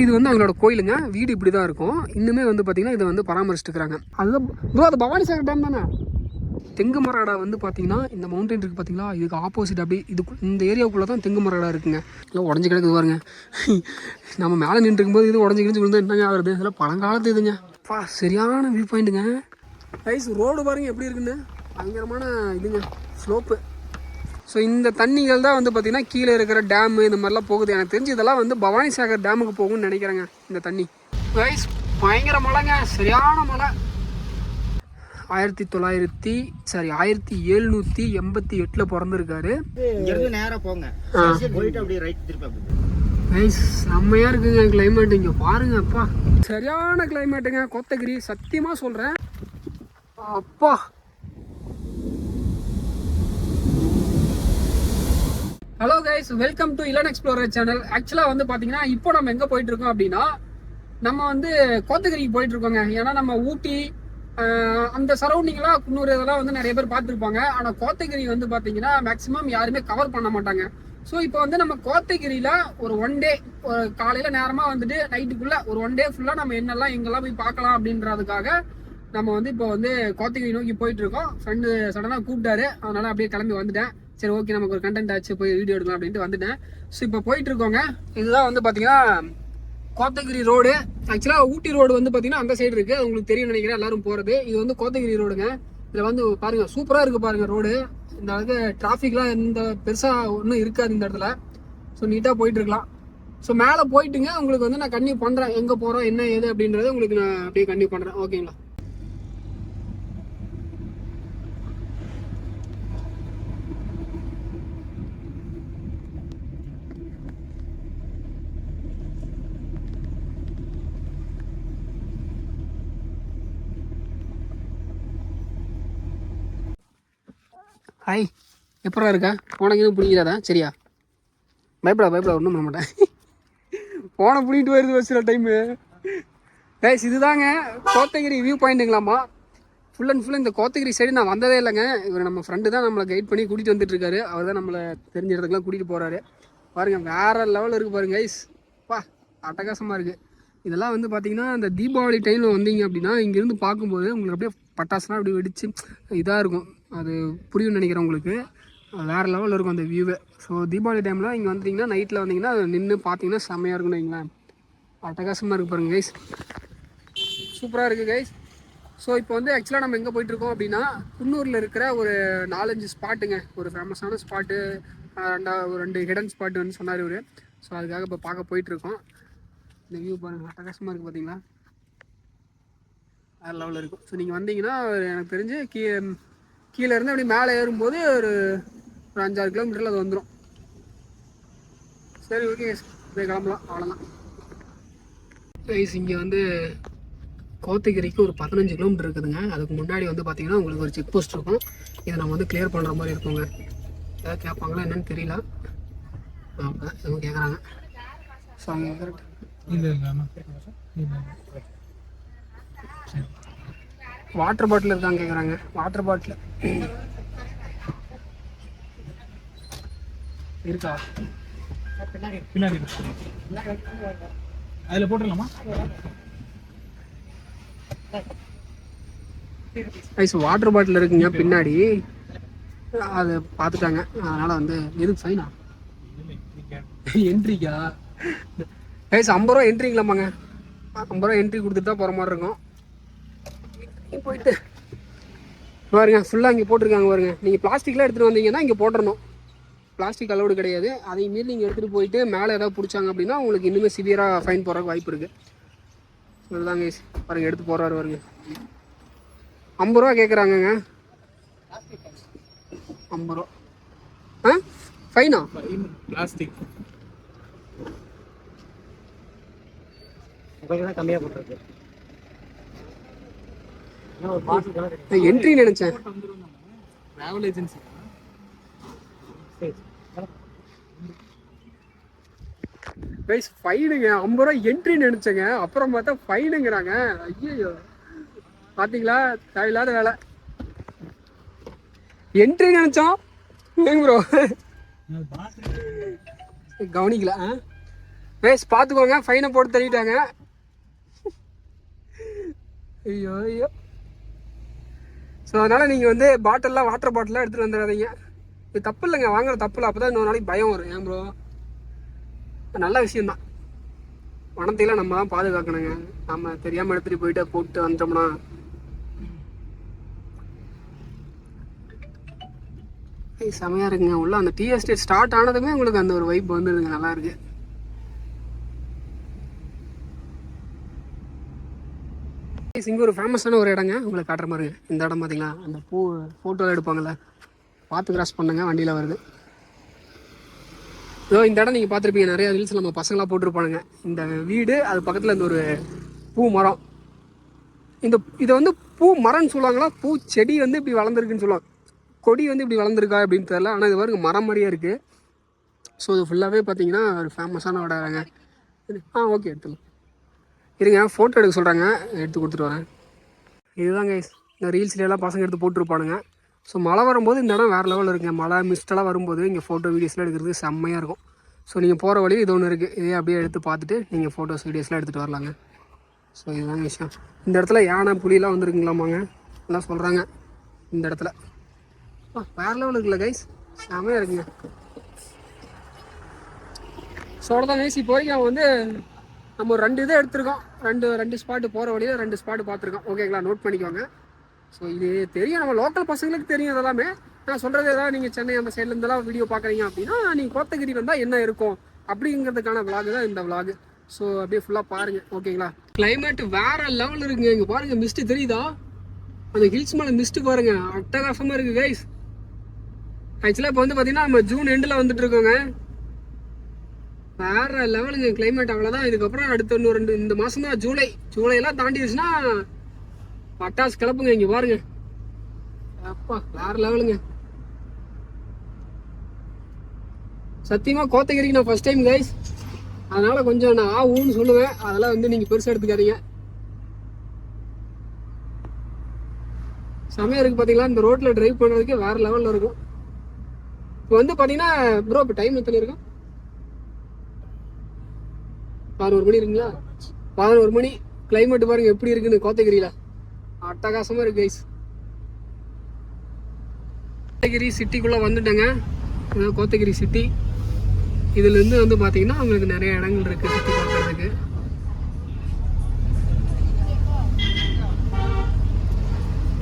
இது வந்து அவங்களோட கோயிலுங்க. வீடு இப்படி தான் இருக்கும். இன்னுமே வந்து பார்த்தீங்கன்னா இதை வந்து பராமரிச்சுட்டு இருக்கிறாங்க. அதுதான் அது பவானி சாகர் டேம் தானே. தெங்கு மரடா வந்து பார்த்தீங்கன்னா இந்த மவுண்டன் இருக்குது பார்த்தீங்களா, இதுக்கு ஆப்போசிட் அப்படி இது இந்த ஏரியாவுக்குள்ளே தான் தெங்கு மரடா இருக்குங்க. இல்லை உடஞ்சி கிடக்குது பாருங்க. நம்ம மேலே நின்று இருக்கும்போது இது உடஞ்சி கிழிஞ்சு விழுந்தா என்னங்க ஆகுறது. இதெல்லாம் பழங்காலத்து இதுங்க. சரியான வியூ பாயிண்ட்டுங்க. ஐஸ் ரோடு பாருங்க எப்படி இருக்குன்னு. பயங்கரமான இதுங்க ஸ்லோப்பு. ஸோ இந்த தண்ணிகள் தான் வந்து பார்த்திங்கன்னா கீழே இருக்கிற டேமு இந்த மாதிரிலாம் போகுது. எனக்கு தெரிஞ்சு இதெல்லாம் வந்து பவானி சாகர் டேமுக்கு போகும்னு நினைக்கிறேங்க இந்த தண்ணி. கைஸ் பயங்கர மழைங்க, சரியான மழை. 1788 பிறந்திருக்காரு. நேராக போங்க, போயிட்டு அப்படியே ரைட் திருப்பி. கைஸ் செம்மையாக இருக்குங்க கிளைமேட். இங்கே பாருங்க அப்பா, சரியான கிளைமேட்டுங்க கோத்தகிரி. சத்தியமாக சொல்கிறேன் அப்பா. Hello guys, welcome to Ilan explorer channel. ஆக்சுவலாக வந்து பார்த்தீங்கன்னா இப்போ நம்ம எங்கே போயிட்டு இருக்கோம் அப்படின்னா, நம்ம வந்து கோத்தகிரிக்கு போயிட்டு இருக்கோங்க. ஏன்னா நம்ம ஊட்டி அந்த சரௌண்டிங்லாம் குன்னூர் இதெல்லாம் வந்து நிறைய பேர் பார்த்துருப்பாங்க. ஆனால் கோத்தகிரி வந்து பார்த்தீங்கன்னா மேக்ஸிமம் யாருமே கவர் பண்ண மாட்டாங்க. ஸோ இப்போ வந்து நம்ம கோத்தகிரியில் ஒரு 1 டே, ஒரு காலையில் நேரமாக வந்துட்டு நைட்டுக்குள்ளே ஒரு 1 டே ஃபுல்லாக நம்ம என்னெல்லாம் எங்கெல்லாம் போய் பார்க்கலாம் அப்படின்றதுக்காக நம்ம வந்து இப்போ வந்து கோத்தகிரி நோக்கி போயிட்டு இருக்கோம். ஃப்ரெண்டு சடனாக கூப்பிட்டாரு, அதனால அப்படியே கிளம்பி வந்துட்டேன். சரி ஓகே, நமக்கு ஒரு கண்டென்ட் ஆச்சு, போய் வீடியோ எடுக்கலாம் அப்படின்ட்டு வந்துட்டேன். ஸோ இப்போ போயிட்டு இருக்கோங்க. இதுதான் வந்து பார்த்தீங்கன்னா கோத்தகிரி ரோடு. ஆக்சுவலாக ஊட்டி ரோடு வந்து பார்த்தீங்கன்னா அந்த சைடு இருக்குது, உங்களுக்கு தெரியும் நினைக்கிறேன் எல்லாரும் போகிறது. இது வந்து கோத்தகிரி ரோடுங்க. இதில் வந்து பாருங்கள் சூப்பராக இருக்குது பாருங்கள் ரோடு. இந்த அளவுக்கு டிராஃபிக்லாம் எந்த பெருசாக ஒன்றும் இருக்காது இந்த இடத்துல. ஸோ நீட்டாக போயிட்டு இருக்கலாம். ஸோ மேலே போயிட்டுங்க உங்களுக்கு வந்து நான் கன்டினியூ பண்ணுறேன், எங்கே போகிறோம் என்ன ஏது அப்படின்றத உங்களுக்கு நான் அப்படியே கன்டினியூ பண்ணுறேன். ஓகேங்களா? ஹாய், எப்படா இருக்கா? உனக்கு எதுவும் பிடிக்கிறாதா? சரியா, பயப்படா ஒன்றும் பண்ண மாட்டேன். போனை பிடிக்கிட்டு வருது ஒரு சில டைமு. கைஸ் இதுதாங்க கோத்தகிரி வியூ பாயிண்ட்டுங்களாம்மா. ஃபுல் அண்ட் ஃபுல் இந்த கோத்தகிரி சைடு நான் வந்ததே இல்லைங்க. இவர் நம்ம ஃப்ரெண்டு தான் நம்மளை கைட் பண்ணி கூட்டிகிட்டு வந்துட்டு இருக்காரு. அவர் தான் நம்மளை தெரிஞ்ச இடத்துக்குலாம் கூட்டிகிட்டு போகிறாரு. பாருங்கள் வேறு லெவலில் இருக்குது பாருங்க கைஸ். பா அட்டகாசமாக இருக்குது. இதெல்லாம் வந்து பார்த்தீங்கன்னா இந்த தீபாவளி டைமில் வந்தீங்க அப்படின்னா இங்கேருந்து பார்க்கும்போது உங்களுக்கு அப்படியே பட்டாசுலாம் அப்படி வெடிச்சு இதாக இருக்கும். அது புரியும்னு நினைக்கிறேன் உங்களுக்கு. வேறு லெவலில் இருக்கும் அந்த வியூவே. ஸோ தீபாவளி டைமில் இங்கே வந்துட்டிங்கன்னா நைட்டில் வந்தீங்கன்னா நின்று பார்த்தீங்கன்னா செம்மையாக இருக்குன்னு வைங்களேன். அட்டகாசமாக இருக்குது பாருங்கள் கைஸ், சூப்பராக இருக்குது கைஸ். ஸோ இப்போ வந்து ஆக்சுவலாக நம்ம எங்கே போயிட்டுருக்கோம் அப்படின்னா குன்னூரில் இருக்கிற ஒரு 4-5 ஸ்பாட்டுங்க, ஒரு ஃபேமஸான ஸ்பாட்டு, ஒரு 2 ஹிடன் ஸ்பாட்டு வந்து சொன்னார் இவர். ஸோ அதுக்காக இப்போ பார்க்க போயிட்டுருக்கோம். இந்த வியூ பாருங்கள் அட்டகாசமாக இருக்குது பார்த்தீங்களா, வேறு லெவலில் இருக்கும். ஸோ நீங்கள் வந்தீங்கன்னா எனக்கு தெரிஞ்சு கீழே இருந்து அப்படி மேலே ஏறும்போது ஒரு 5-6 கிலோமீட்டரில் அது வந்துடும். சரி ஓகே போய் கிளம்பலாம், அவ்வளோதான் கைஸ். இங்கே வந்து கோத்தகிரிக்கு ஒரு 15 கிலோமீட்டர் இருக்குதுங்க. அதுக்கு முன்னாடி வந்து பார்த்தீங்கன்னா உங்களுக்கு ஒரு செக் போஸ்ட் இருக்கும். இதை நம்ம வந்து கிளியர் பண்ணுற மாதிரி இருக்குங்க. ஏதாவது கேட்பாங்களா என்னன்னு தெரியல, அதான் எதுவும் கேட்குறாங்க. ஸோ அங்கே கரெக்ட் வாட்டர் பாட்டில் இருக்காங்க கேட்குறாங்க. வாட்டர் பாட்டில் இருக்கா? பின்னாடி அதில் போட்டுடலாமா? ஐஸ் வாட்டர் பாட்டில் இருக்குங்க பின்னாடி, அது பார்த்துட்டாங்க. அதனால் வந்து எதுக்கு ஃபைனா என்ட்ரிக்கா? ஐஸ் 50 ரூபா என்ட்ரிங்களாமாங்க. 50 ரூபா என்ட்ரி கொடுத்துட்டு தான் போகிற மாதிரி இருக்கும். போயிட்டு பாருங்க ஃபுல்லாக இங்கே போட்டிருக்காங்க பாருங்க. நீங்கள் பிளாஸ்டிக்லாம் எடுத்துகிட்டு வந்தீங்கன்னா இங்கே போட்டுடணும். பிளாஸ்டிக் அலோடு கிடையாது. அதை மீறி நீங்கள் எடுத்துகிட்டு போயிட்டு மேலே ஏதாவது பிடிச்சாங்க அப்படின்னா உங்களுக்கு இன்னுமே சிவியராக ஃபைன் போடுறதுக்கு வாய்ப்பு இருக்குது. இதுதாங்க பாருங்கள் எடுத்து போடுறாரு பாருங்க. 50 ரூபா கேட்குறாங்கங்க. 50 ரூபா ஃபைனா? பிளாஸ்டிக் கம்மியாக போட்டுருக்கு. என்ட்ரி நினைச்சேன். Travel agency guys ஃபைனுங்க. 50 ரூபா என்ட்ரி நினைச்சேங்க, அப்புறம் பார்த்தா ஃபைனுங்கிறாங்க. ஐயோ பார்த்தீங்களா, தேவையில்லாத வேலை. என்ட்ரி நினைச்சோம் ப்ரோ, கவனிக்கல. கைஸ் பார்த்துக்கோங்க, ஃபைனை போட்டு தள்ளிட்டாங்க. ஐயோ ஐயோ. ஸோ அதனால் நீங்கள் வந்து பாட்டில்லாம் வாட்டர் பாட்டிலாம் எடுத்துகிட்டு வந்துடாதீங்க. இது தப்பு இல்லைங்க, வாங்குற தப்பு இல்லை. அப்போ தான் இன்னொரு நாளைக்கு பயம் வரும். ஏன் ப்ரோ, நல்ல விஷயந்தான். பணத்தையெல்லாம் நம்ம தான் பாதுகாக்கணுங்க. நம்ம தெரியாமல் எடுத்துகிட்டு போயிட்டு போட்டு வந்துட்டோம்னா செமையாக இருக்குங்க. உள்ள அந்த டீ எஸ்டேட் ஸ்டார்ட் ஆனதுமே உங்களுக்கு அந்த ஒரு வைப் வந்துடுங்க, நல்லா இருக்கு. இங்கே ஒரு ஃபேமஸான ஒரு இடங்க உங்களுக்கு காட்டுற மாதிரி. இந்த இடம் பார்த்தீங்களா, அந்த ஃபோட்டோவில் எடுப்பாங்கள்ல, பார்த்து கிராஸ் பண்ணுங்க, வண்டியில் வருது. இந்த இடம் நீங்கள் பார்த்துருப்பீங்க, நிறைய ரீல்ஸ் நம்ம பசங்களாம் போட்டிருப்பானுங்க. இந்த வீடு அது பக்கத்தில் இந்த ஒரு பூ மரம். இதை வந்து பூ மரம்னு சொல்லுவாங்களா, பூ செடி வந்து இப்படி வளர்ந்துருக்குன்னு சொல்லுவாங்க. கொடி வந்து இப்படி வளர்ந்துருக்கா அப்படின்னு தெரியல, ஆனால் இது பாருங்க மரம் மாதிரியே இருக்குது. ஸோ இது ஃபுல்லாகவே பார்த்தீங்கன்னா ஒரு ஃபேமஸான இடங்க. ஓகே, எடுத்துக்கலாம். இருங்க, ஃபோட்டோ எடுக்க சொல்கிறாங்க, எடுத்து கொடுத்துட்டு வரேன். இதுதான் கைஸ், இந்த ரீல்ஸ்லாம் பசங்க எடுத்து போட்டுருப்பானுங்க. ஸோ மழை வரும்போது இந்த இடம் வேறு லெவலில் இருக்குங்க. மழை மிஸ்டெல்லாம் வரும்போது இங்கே ஃபோட்டோ வீடியோஸ்லாம் எடுக்கிறது செம்மையாக இருக்கும். ஸோ நீங்கள் போகிற வழி இது ஒன்று இருக்குது, இதே அப்படியே எடுத்து பார்த்துட்டு நீங்கள் ஃபோட்டோஸ் வீடியோஸ்லாம் எடுத்துகிட்டு வரலாங்க. ஸோ இதுதான் விஷயம். இந்த இடத்துல யானை புலிலாம் வந்துருக்குங்களாமாங்க, எல்லாம் சொல்கிறாங்க. இந்த இடத்துல வேறு லெவல் இருக்குல்ல கைஸ், செம்மையாக இருக்குங்க. ஸோ அவ்வளோதான் கைஸ். இப்போ வரைக்கும் அவன் வந்து நம்ம ஒரு 2 இதை எடுத்திருக்கோம். ரெண்டு ஸ்பாட்டு போகிற வழியில் 2 ஸ்பாட்டு பார்த்துருக்கோம். ஓகேங்களா, நோட் பண்ணிக்கோங்க. ஸோ இது தெரியும், நம்ம லோக்கல் பசங்களுக்கு தெரியும் இதெல்லாமே. நான் சொல்கிறது ஏதாவது நீங்கள் சென்னை அந்த சைட்லேருந்தெல்லாம் வீடியோ பார்க்குறீங்க அப்படின்னா நீங்கள் கோத்தகிரி வந்தால் என்ன இருக்கும் அப்படிங்கிறதுக்கான விளாக் தான் இந்த விளாக். ஸோ அப்படியே ஃபுல்லாக பாருங்கள். ஓகேங்களா, கிளைமேட் வேறு லெவலில் இருக்குங்க. இங்கே பாருங்கள், மிஸ்ட்டு தெரியுதா, அந்த ஹில்ஸ் மேலே மிஸ்ட்டு பாருங்கள், அட்டகாசமாக இருக்குது கைஸ். ஆக்சுவலாக இப்போ வந்து பார்த்தீங்கன்னா நம்ம ஜூன் எண்டில் வந்துட்டு இருக்கோங்க. வேற லெவலுங்க கிளைமேட். அவ்வளோதான், இதுக்கப்புறம் அடுத்த இன்னும் 2 இந்த மாதம் தான் ஜூலையெல்லாம் தாண்டிடுச்சுன்னா பட்டாசு கிளப்புங்க. இங்கே பாருங்க, அப்பா வேற லெவலுங்க. சத்தியமாக கோத்தகிரிக்கு நான் ஃபர்ஸ்ட் டைம் கைஸ், அதனால் கொஞ்சம் நான் ஊன்னு சொல்லுவேன். அதெல்லாம் வந்து நீங்கள் பெருசாக எடுத்துக்காதீங்க. செமையாக இருக்குது பார்த்தீங்களா, இந்த ரோட்டில் ட்ரைவ் பண்ணுறதுக்கு வேறு லெவலில் இருக்கும். இப்போ வந்து பார்த்தீங்கன்னா ப்ரோ, இப்போ டைம் எத்தனை இருக்கும், 11 மணி இருக்குங்களா, 11 மணி. கிளைமேட் பாருங்க எப்படி இருக்குன்னு கோத்தகிரியில், அட்டகாசமாக இருக்குது கைஸ். கோத்தகிரி சிட்டிக்குள்ளே வந்துட்டேங்க. கோத்தகிரி சிட்டி, இதுலேருந்து வந்து பார்த்தீங்கன்னா உங்களுக்கு நிறைய இடங்கள் இருக்குது சுற்றி பார்க்குறதுக்கு.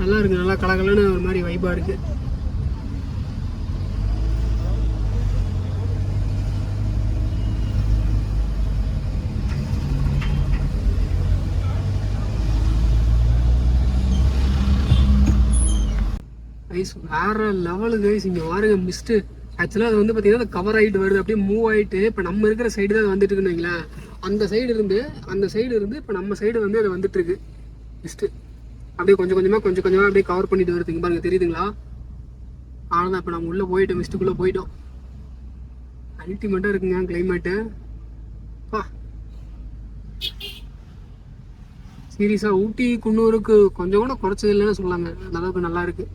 நல்லா இருக்குது, நல்லா கலகலன்னு ஒரு மாதிரி வைப்பாக இருக்குது. கைஸ் வேறு லெவலு கைஸ். இங்கே பாருங்க மிஸ்ட்டு. ஆக்சுவலாக அது வந்து பார்த்தீங்கன்னா கவர் ஆகிட்டு வருது, அப்படியே மூவ் ஆகிட்டு. இப்போ நம்ம இருக்கிற சைடு தான் அது வந்துட்டு இருக்குன்னு வைங்களேன். அந்த சைடு இருந்து இப்போ நம்ம சைடு வந்து அது வந்துட்டுருக்கு மிஸ்ட்டு. அப்படியே கொஞ்சம் கொஞ்சமாக அப்படியே கவர் பண்ணிட்டு வருதுங்க பாருங்க, தெரியுதுங்களா. ஆனால் இப்போ நம்ம உள்ளே போயிட்டோம், மிஸ்ட்டுக்குள்ளே போயிட்டோம். அல்டிமேட்டாக இருக்குங்க கிளைமேட்டு. சீரியஸாக ஊட்டி குன்னூருக்கு கொஞ்சம் கூட குறைச்சது இல்லைன்னு சொல்லாங்க, அந்த அளவுக்கு நல்லா இருக்குது.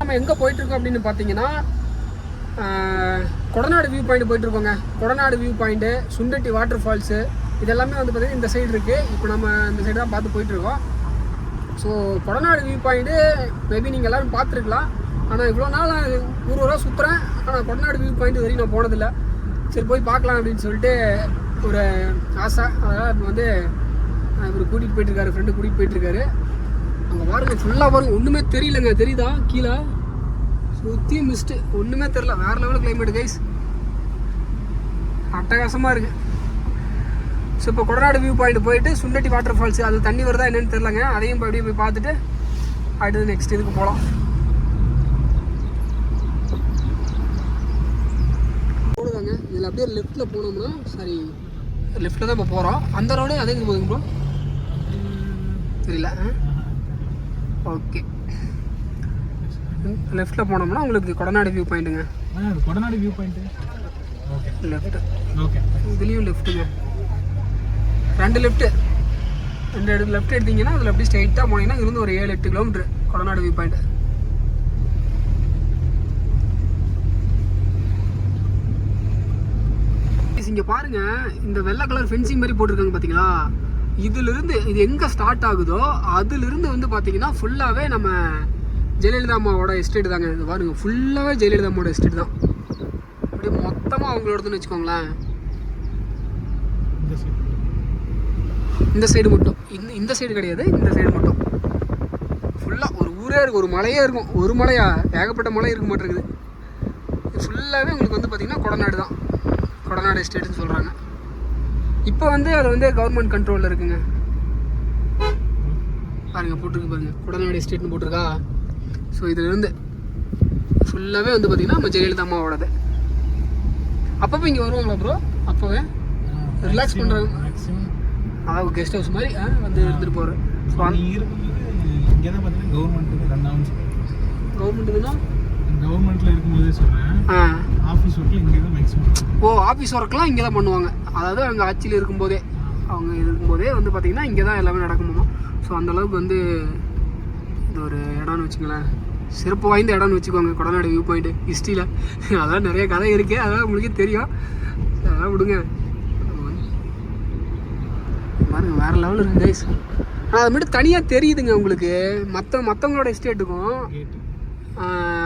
நம்ம எங்கே போயிட்டுருக்கோம் அப்படின்னு பார்த்தீங்கன்னா கொடநாடு வியூ பாயிண்ட் போயிட்டுருக்கோங்க. Kodanad view point, Sundatti water falls, இதெல்லாமே வந்து பார்த்திங்கன்னா இந்த சைடு இருக்குது. இப்போ நம்ம இந்த சைடு தான் பார்த்து போயிட்டுருக்கோம். So Kodanad view point maybe நீங்கள் எல்லோரும் பார்த்துருக்கலாம். ஆனால் இவ்வளோ நாள் ஊரூராக சுற்றுறேன், ஆனால் கொடநாடு வியூ பாயிண்ட் வரைக்கும் நான் போனதில்லை. சரி போய் பார்க்கலாம் அப்படின்னு சொல்லிட்டு ஒரு ஆசை. அதனால் இப்போ வந்து இவர் கூட்டிகிட்டு போயிட்டுருக்காரு, ஃப்ரெண்டு கூட்டிகிட்டு போயிட்டுருக்காரு. அங்கே பாருங்க ஃபுல்லாக பாருங்க, ஒன்றுமே தெரியலங்க, தெரியுதா கீழே சுற்றி மிஸ்ட்டு, ஒன்றுமே தெரியல. வேறு லெவலில் கிளைமேட் கைஸ், அட்டகாசமாக இருக்குது. ஸோ இப்போ கொடநாடு வியூ பாயிண்ட் போயிட்டு சுண்டட்டி வாட்டர் ஃபால்ஸ், அது தண்ணி வருதா என்னன்னு தெரிலங்க, அதையும் அப்படியே போய் பார்த்துட்டு அடுத்து நெக்ஸ்ட் இதுக்கு போகலாம். போடுவாங்க இதில் அப்படியே லெஃப்ட்டில் போனோம்னா, சாரி லெஃப்ட்டில் தான் இப்போ போகிறோம். அந்த ரோடு அதே போதுங்க ப்ரோ, தெரியல. ஓகே, லெஃப்ட்டில் போனோம்னா உங்களுக்கு கொடநாடு வியூ பாயிண்ட்டுங்க. Kodanad view point okay left. Okay. இதுலேயும் லெஃப்ட்டுங்க, 2 லெஃப்ட்டு. 2 லெஃப்ட் எடுத்தீங்கன்னா அதில் அப்படியே ஸ்ட்ரைட்டாக போனீங்கன்னா இருந்து ஒரு 7-8 கிலோமீட்டர் கொடநாடு வியூ பாயிண்ட். இங்கே பாருங்க, இந்த வெள்ளை கலர் ஃபென்சிங் மாதிரி போட்டிருக்காங்க பார்த்தீங்களா, இதிலிருந்து இது எங்கே ஸ்டார்ட் ஆகுதோ அதிலிருந்து வந்து பார்த்தீங்கன்னா ஃபுல்லாகவே நம்ம ஜெயலலிதா அம்மாவோட எஸ்டேட் தாங்க. இது பாருங்க, ஃபுல்லாகவே ஜெயலலிதா அம்மாவோட எஸ்டேட் தான். அப்படியே மொத்தமாக அவங்களோடதுன்னு வச்சுக்கோங்களேன். இந்த சைடு மட்டும், இந்த சைடு கிடையாது, இந்த சைடு மட்டும் ஃபுல்லாக ஒரு ஊரே இருக்கும், ஒரு மலையே இருக்கும். ஒரு மலையா, ஏகப்பட்ட மலை இருக்க மாட்டேங்குது. ஃபுல்லாகவே உங்களுக்கு வந்து பார்த்தீங்கன்னா கொடநாடு தான், கொடநாடு எஸ்டேட்னு சொல்கிறாங்க. இப்போ வந்து அது வந்து கவர்மெண்ட் கண்ட்ரோலில் இருக்குங்க. பாருங்கள் போட்டிருக்கு பாருங்கள், கொடநாடு எஸ்டேட்னு போட்டிருக்கா. ஸோ இதிலிருந்து ஃபுல்லாகவே வந்து பார்த்தீங்கன்னா நம்ம ஜெயலலிதா அம்மாவோடது. அப்பப்போ இங்கே வருவாங்களா ப்ரோ? அப்போவே ரிலாக்ஸ் பண்ணுறாங்க, அதாவது கெஸ்ட் ஹவுஸ் மாதிரி வந்து இருந்துட்டு போகிறேன். ஸோ இங்கே தான் பார்த்தீங்கன்னா கவர்மெண்ட்டுன்னா கவர்மெண்ட்டில் இருக்கும்போதே சொல்கிறேன், ஆஃபீஸ் ஒர்க்கில் இங்கே தான் மேக்ஸிமம். ஓ, ஆஃபீஸ் ஒர்க்லாம் இங்கே தான் பண்ணுவாங்க. அதாவது அவங்க ஆட்சியில் இருக்கும்போதே, அவங்க இருக்கும்போதே வந்து பார்த்திங்கன்னா இங்கே தான் எல்லாமே நடக்குமா. ஸோ அந்தளவுக்கு வந்து இது ஒரு இடம்னு வச்சுங்களேன், சிறப்பு வாய்ந்த இடம்னு வச்சுக்கோங்க கொடநாடு வியூ பாயிண்ட்டு ஹிஸ்ட்ரியில். அதெல்லாம் நிறைய கதை இருக்குது, அதெல்லாம் உங்களுக்கே தெரியும், அதெல்லாம் விடுங்க. பாருங்க வேறு லெவல் இருக்குது கைஸ். ஆனால் அது மட்டும் தனியாக தெரியுதுங்க உங்களுக்கு. மற்றவங்களோட எஸ்டேட்டுக்கும்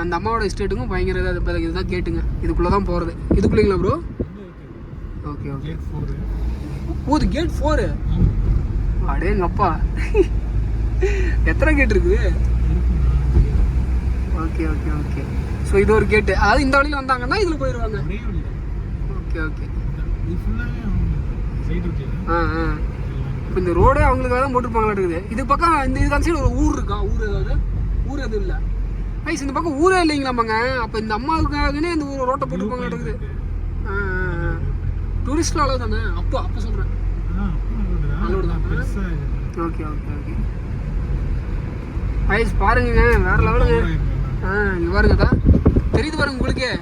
அந்த அம்மாவோட எஸ்டேட்டுக்கும் பயங்கர இதாக இதுதான் கேட்டுங்க. இதுக்குள்ளே தான் போகிறது. இதுக்குள்ளீங்களா ப்ரோ? Okay okay. ஓ, இது கேட் 4. அடேங்கப்பா, எத்தனை கேட் இருக்குது? Okay okay okay. ஸோ இது ஒரு கேட்டு, அதாவது இந்த வழியில் வந்தாங்கன்னா இதில் போயிடுவாங்க. Okay okay. இப்போ இந்த ரோடே அவங்களுக்காக தான் போட்டுருப்பாங்களா இருக்குது. இது பக்கம் இந்த சைடு ஒரு ஊர் இருக்கா? ஊர் ஏதாவது ஊர் எதுவும் இல்லை ஐஸ், இந்த பக்கம் ஊரே இல்லைங்களாமாங்க. அப்போ இந்த அம்மாவுக்காகனே இந்த ஊர் ரோட்டை போட்டுருப்பாங்களா இருக்குது. டூரிஸ்ட்ல அளவு தானே? அப்போ சொல்கிறேன் அலோடு தான். ஓகே ஓகே ஓகே ஐஸ். பாருங்க வேறு லெவலுங்க. இங்கே பாருங்க தான் தெரியுது பாருங்க உங்களுக்கே,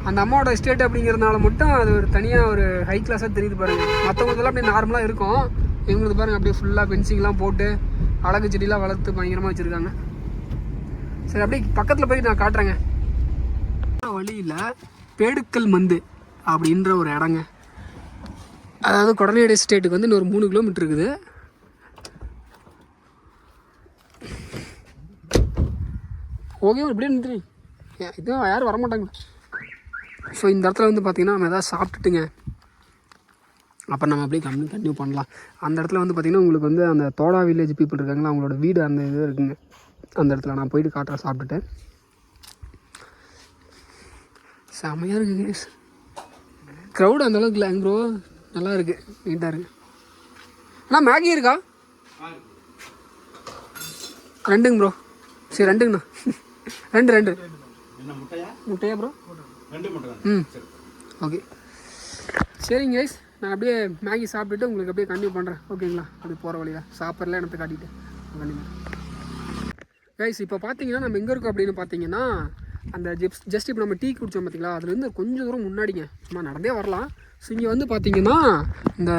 அந்த அம்மாவோட எஸ்டேட் அப்படிங்கிறதுனால மட்டும் அது ஒரு தனியாக ஒரு ஹை கிளாஸாக தெரியுது பாருங்கள். மற்றவங்களுக்கெல்லாம் அப்படியே நார்மலாக இருக்கும், இவங்களுக்கு பாருங்கள் அப்படியே ஃபுல்லாக ஃபென்சிங்லாம் போட்டு அழகு செடியெலாம் வளர்த்து பயங்கரமாக வச்சுருக்காங்க. சரி, அப்படியே பக்கத்தில் போய் நான் காட்டுறேங்க. வழியில் பேடுக்கல் மந்து அப்படின்ற ஒரு இடங்க, அதாவது கொடநாடு எஸ்டேட்டுக்கு வந்து இன்னொரு 3 கிலோமீட்டர் இருக்குது. ஓகே, இப்படியே நிறுத்துறீ, இதுவும் யாரும் வரமாட்டாங்க. ஸோ இந்த இடத்துல வந்து பார்த்திங்கன்னா நம்ம எதாவது சாப்பிட்டுட்டுங்க, அப்புறம் நம்ம அப்படியே கண்டினியூ பண்ணலாம். அந்த இடத்துல வந்து பார்த்திங்கன்னா உங்களுக்கு வந்து அந்த தோடா வில்லேஜ் பீப்புள் இருக்காங்களா, அவங்களோட வீடு அந்த இது இருக்குங்க. அந்த இடத்துல நான் போயிட்டு காட்டுறேன் சாப்பிட்டுட்டு. செமையாக இருக்குங்க, க்ரௌடு அந்த அளவுக்கு இல்லை ப்ரோ, நல்லா இருக்குது, நீட்டாக இருக்குது. அண்ணா மேகி இருக்கா? 2ங்க ப்ரோ. சரி 2ங்கண்ணா. 2 முட்டையா ப்ரோ? ஓகே சரிங்க கைஸ், நான் அப்படியே மேகி சாப்பிட்டுட்டு உங்களுக்கு அப்படியே கண்டினியூ பண்ணுறேன். ஓகேங்களா? அப்படி போகிற வழியில் சாப்பிட்றலாம் இடத்த காட்டிட்டு கண்டிப்பாக கைஸ். இப்போ பார்த்தீங்கன்னா நம்ம எங்கே இருக்கோம் அப்படின்னு பார்த்தீங்கன்னா, அந்த ஜஸ்ட் இப்போ நம்ம டீ குடித்தோம் பார்த்தீங்களா, அதுலேருந்து கொஞ்சம் தூரம் முன்னாடிங்க, சும்மா நடந்தே வரலாம். ஸோ இங்கே வந்து பார்த்தீங்கன்னா இந்த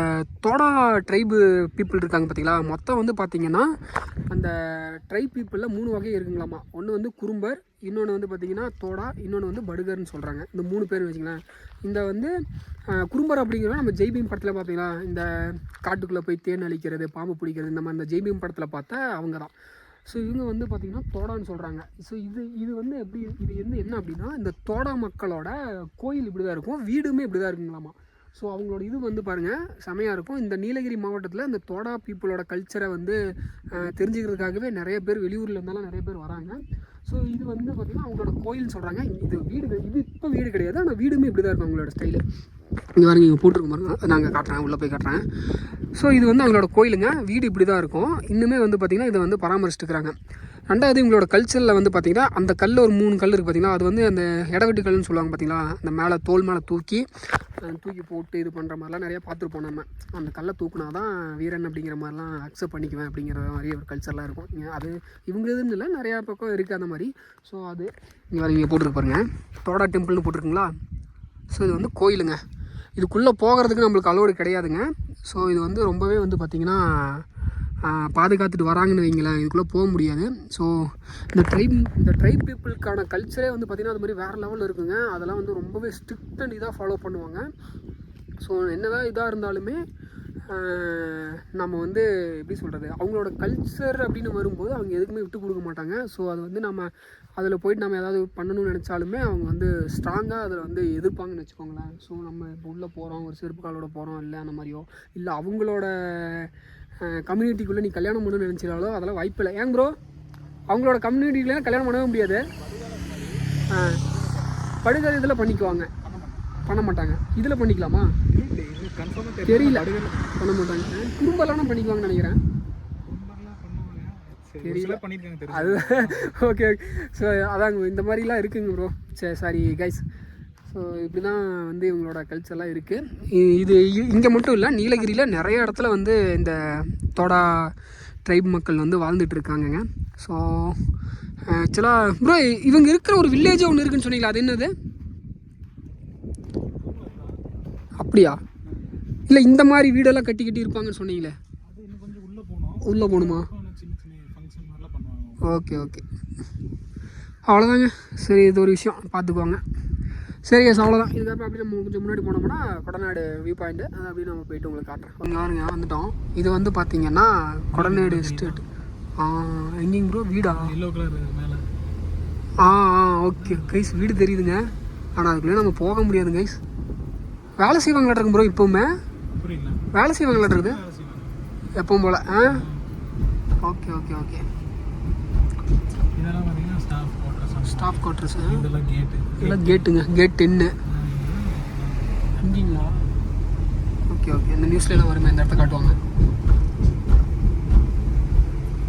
தோடா ட்ரைபு பீப்புள் இருக்காங்க பார்த்தீங்களா, மொத்தம் வந்து பார்த்தீங்கன்னா அந்த ட்ரைப் பீப்புளில் 3 வகை இருக்குங்களாமா. ஒன்று வந்து குறும்பர், இன்னொன்று வந்து பார்த்திங்கன்னா தோடா, இன்னொன்று வந்து படுகர்னு சொல்கிறாங்க. இந்த 3 பேர் வச்சுங்களேன். இந்த வந்து குறும்பர் அப்படிங்கிறத நம்ம ஜெய்பீம் படத்தில் பார்த்தீங்களா, இந்த காட்டுக்குள்ளே போய் தேன் அழிக்கிறது, பாம்பு பிடிக்கிறது, இந்த மாதிரி இந்த ஜெய்பீம் படத்தில் பார்த்தா அவங்க தான். ஸோ இவங்க வந்து பார்த்திங்கன்னா தோடான்னு சொல்கிறாங்க. ஸோ இது வந்து எப்படி, இது வந்து என்ன அப்படின்னா, இந்த தோடா மக்களோட கோயில் இப்படி தான் இருக்கும், வீடுமே இப்படி தான் இருக்குங்களாமா. ஸோ அவங்களோட இது வந்து பாருங்கள் செமையாக இருக்கும். இந்த நீலகிரி மாவட்டத்தில் இந்த தோடா பீப்புளோட கல்ச்சரை வந்து தெரிஞ்சுக்கிறதுக்காகவே நிறைய பேர் வெளியூரில் இருந்தாலும் நிறைய பேர் வராங்க. ஸோ இது வந்து பார்த்திங்கன்னா அவங்களோட கோயில்னு சொல்கிறாங்க. இது வீடு, இது இப்போ வீடு கிடையாது, ஆனால் வீடுமே இப்படி தான் இருக்கும் அவங்களோட ஸ்டைலு. இங்கே பாருங்க, இங்கே போட்டிருக்க பாருங்க, நாங்கள் காட்டுறேன், உள்ளே போய் காட்டுறேன். ஸோ இது வந்து அவங்களோட கோயிலுங்க, வீடு இப்படி தான் இருக்கும். இன்னுமே வந்து பார்த்திங்கன்னா இதை வந்து பராமரிச்சுட்டுருக்காங்க. 2வது இவங்களோட கல்ச்சரில் வந்து பார்த்திங்கன்னா அந்த கல் ஒரு 3 கல் இருக்குது பார்த்திங்களா, அது வந்து அந்த இடவெட்டு கல்லுன்னு சொல்லுவாங்க பார்த்திங்களா, அந்த மேலே தோல் மேலே தூக்கி போட்டு இது பண்ணுற மாதிரிலாம் நிறையா பார்த்துருப்போம் நம்ம. அந்த கல்லை தூக்குனா தான் வீரன் அப்படிங்கிற மாதிரிலாம் அக்செப்ட் பண்ணிக்குவேன் அப்படிங்கிற மாதிரி ஒரு கல்ச்சர்லாம் இருக்கும். அது இவங்க இதுன்னு இல்லை, நிறையா பக்கம் இருக்குது அந்த மாதிரி. ஸோ அது இங்கே போட்டுருக்கு பாருங்க, தோடா டெம்பிள்னு போட்டிருக்குங்களா. ஸோ இது வந்து கோயிலுங்க. இதுக்குள்ளே போகிறதுக்கு நம்மளுக்கு அலோடு கிடையாதுங்க. ஸோ இது வந்து ரொம்பவே வந்து பார்த்திங்கன்னா பாதுகாத்துட்டு வராங்கன்னு வைங்களேன். இதுக்குள்ளே போக முடியாது. ஸோ இந்த ட்ரைப் பீப்புளுக்கான கல்ச்சரே வந்து பார்த்திங்கன்னா அது மாதிரி வேறு லெவலில் இருக்குங்க. அதெல்லாம் வந்து ரொம்பவே ஸ்ட்ரிக்ட் அண்ட் இதாக ஃபாலோ பண்ணுவாங்க. ஸோ என்னதான் இதாக இருந்தாலுமே நம்ம வந்து எப்படி சொல்கிறது, அவங்களோட கல்ச்சர் அப்படின்னு வரும்போது அவங்க எதுக்குமே விட்டு கொடுக்க மாட்டாங்க. ஸோ அது வந்து நம்ம அதில் போயிட்டு நம்ம ஏதாவது பண்ணணும்னு நினச்சாலுமே அவங்க வந்து ஸ்ட்ராங்காக அதில் வந்து எதிர்ப்பாங்கன்னு வச்சுக்கோங்களேன். ஸோ நம்ம இப்போ உள்ளே போகிறோம், ஒரு செருப்பு காலோட போகிறோம், இல்லை அந்த மாதிரியோ இல்லை அவங்களோட கம்யூனிட்டிக்குள்ளே நீ கல்யாணம் பண்ணணும்னு நினச்சிடாலோ அதெல்லாம் வாய்ப்பு இல்லை. ஏன் ப்ரோ, அவங்களோட கம்யூனிட்டிக்குள்ளே கல்யாணம் பண்ணவே முடியாது. படுகர் இதில் பண்ணிக்குவாங்க, பண்ண மாட்டாங்க. இதில் பண்ணிக்கலாமா தெரியல, பண்ண மாட்டாங்க. குடும்பம்லாம் பண்ணிக்குவாங்கன்னு நினைக்கிறேன். தெரியல அது. ஓகே ஸோ அதாங்க இந்த மாதிரிலாம் இருக்குங்க ப்ரோ. சரி சாரி கைஸ். ஸோ இப்படி தான் வந்து இவங்களோட கல்ச்சர்லாம் இருக்குது. இது இங்கே மட்டும் இல்லை, நீலகிரியில் நிறைய இடத்துல வந்து இந்த தோடா ட்ரைப் மக்கள் வந்து வாழ்ந்துட்டு இருக்காங்கங்க. ஸோ ஆக்சுவலாக ப்ரோ இவங்க இருக்கிற ஒரு வில்லேஜே ஒன்று இருக்குன்னு சொன்னீங்களா, அது என்னது? அப்படியா? இல்லை இந்த மாதிரி வீடெல்லாம் கட்டி இருப்பாங்கன்னு சொன்னீங்களே, உள்ளே போகணுமா? ஓகே ஓகே அவ்வளோதாங்க. சரி இது ஒரு விஷயம் பார்த்துக்குவாங்க. சரி எஸ் அவ்வளோதான். இதுக்கப்புறம் அப்படி நம்ம கொஞ்சம் முன்னாடி போனோம்னா கொடநாடு வியூ பாயிண்ட்டு, அதை அப்படியே நம்ம போயிட்டு உங்களுக்கு காட்டுறேன். கொஞ்சம் பாருங்க வந்துட்டோம். இது வந்து பார்த்தீங்கன்னா கொடநாடு எஸ்டேட். எங்கேங்க ப்ரோ வீடா? எல்லோ கலர் மேலே. ஓகே கைஸ் வீடு தெரியுதுங்க. ஆனால் அதுக்குள்ளே நம்ம போக முடியாது கைஸ். வேலை செய்வாங்களா இருக்கும் ப்ரோ, இப்போவுமே வேலை செய்வாங்களா இருக்குது எப்பவும் போல். Okay okay okay staff quarters. இதெல்லாம் கேட்டுங்க, கேட் 10 இங்கீங்களா? ஓகே ஓகே இந்த நியூஸ்லாம் வருமே, இந்த இடத்த காட்டுவாங்க.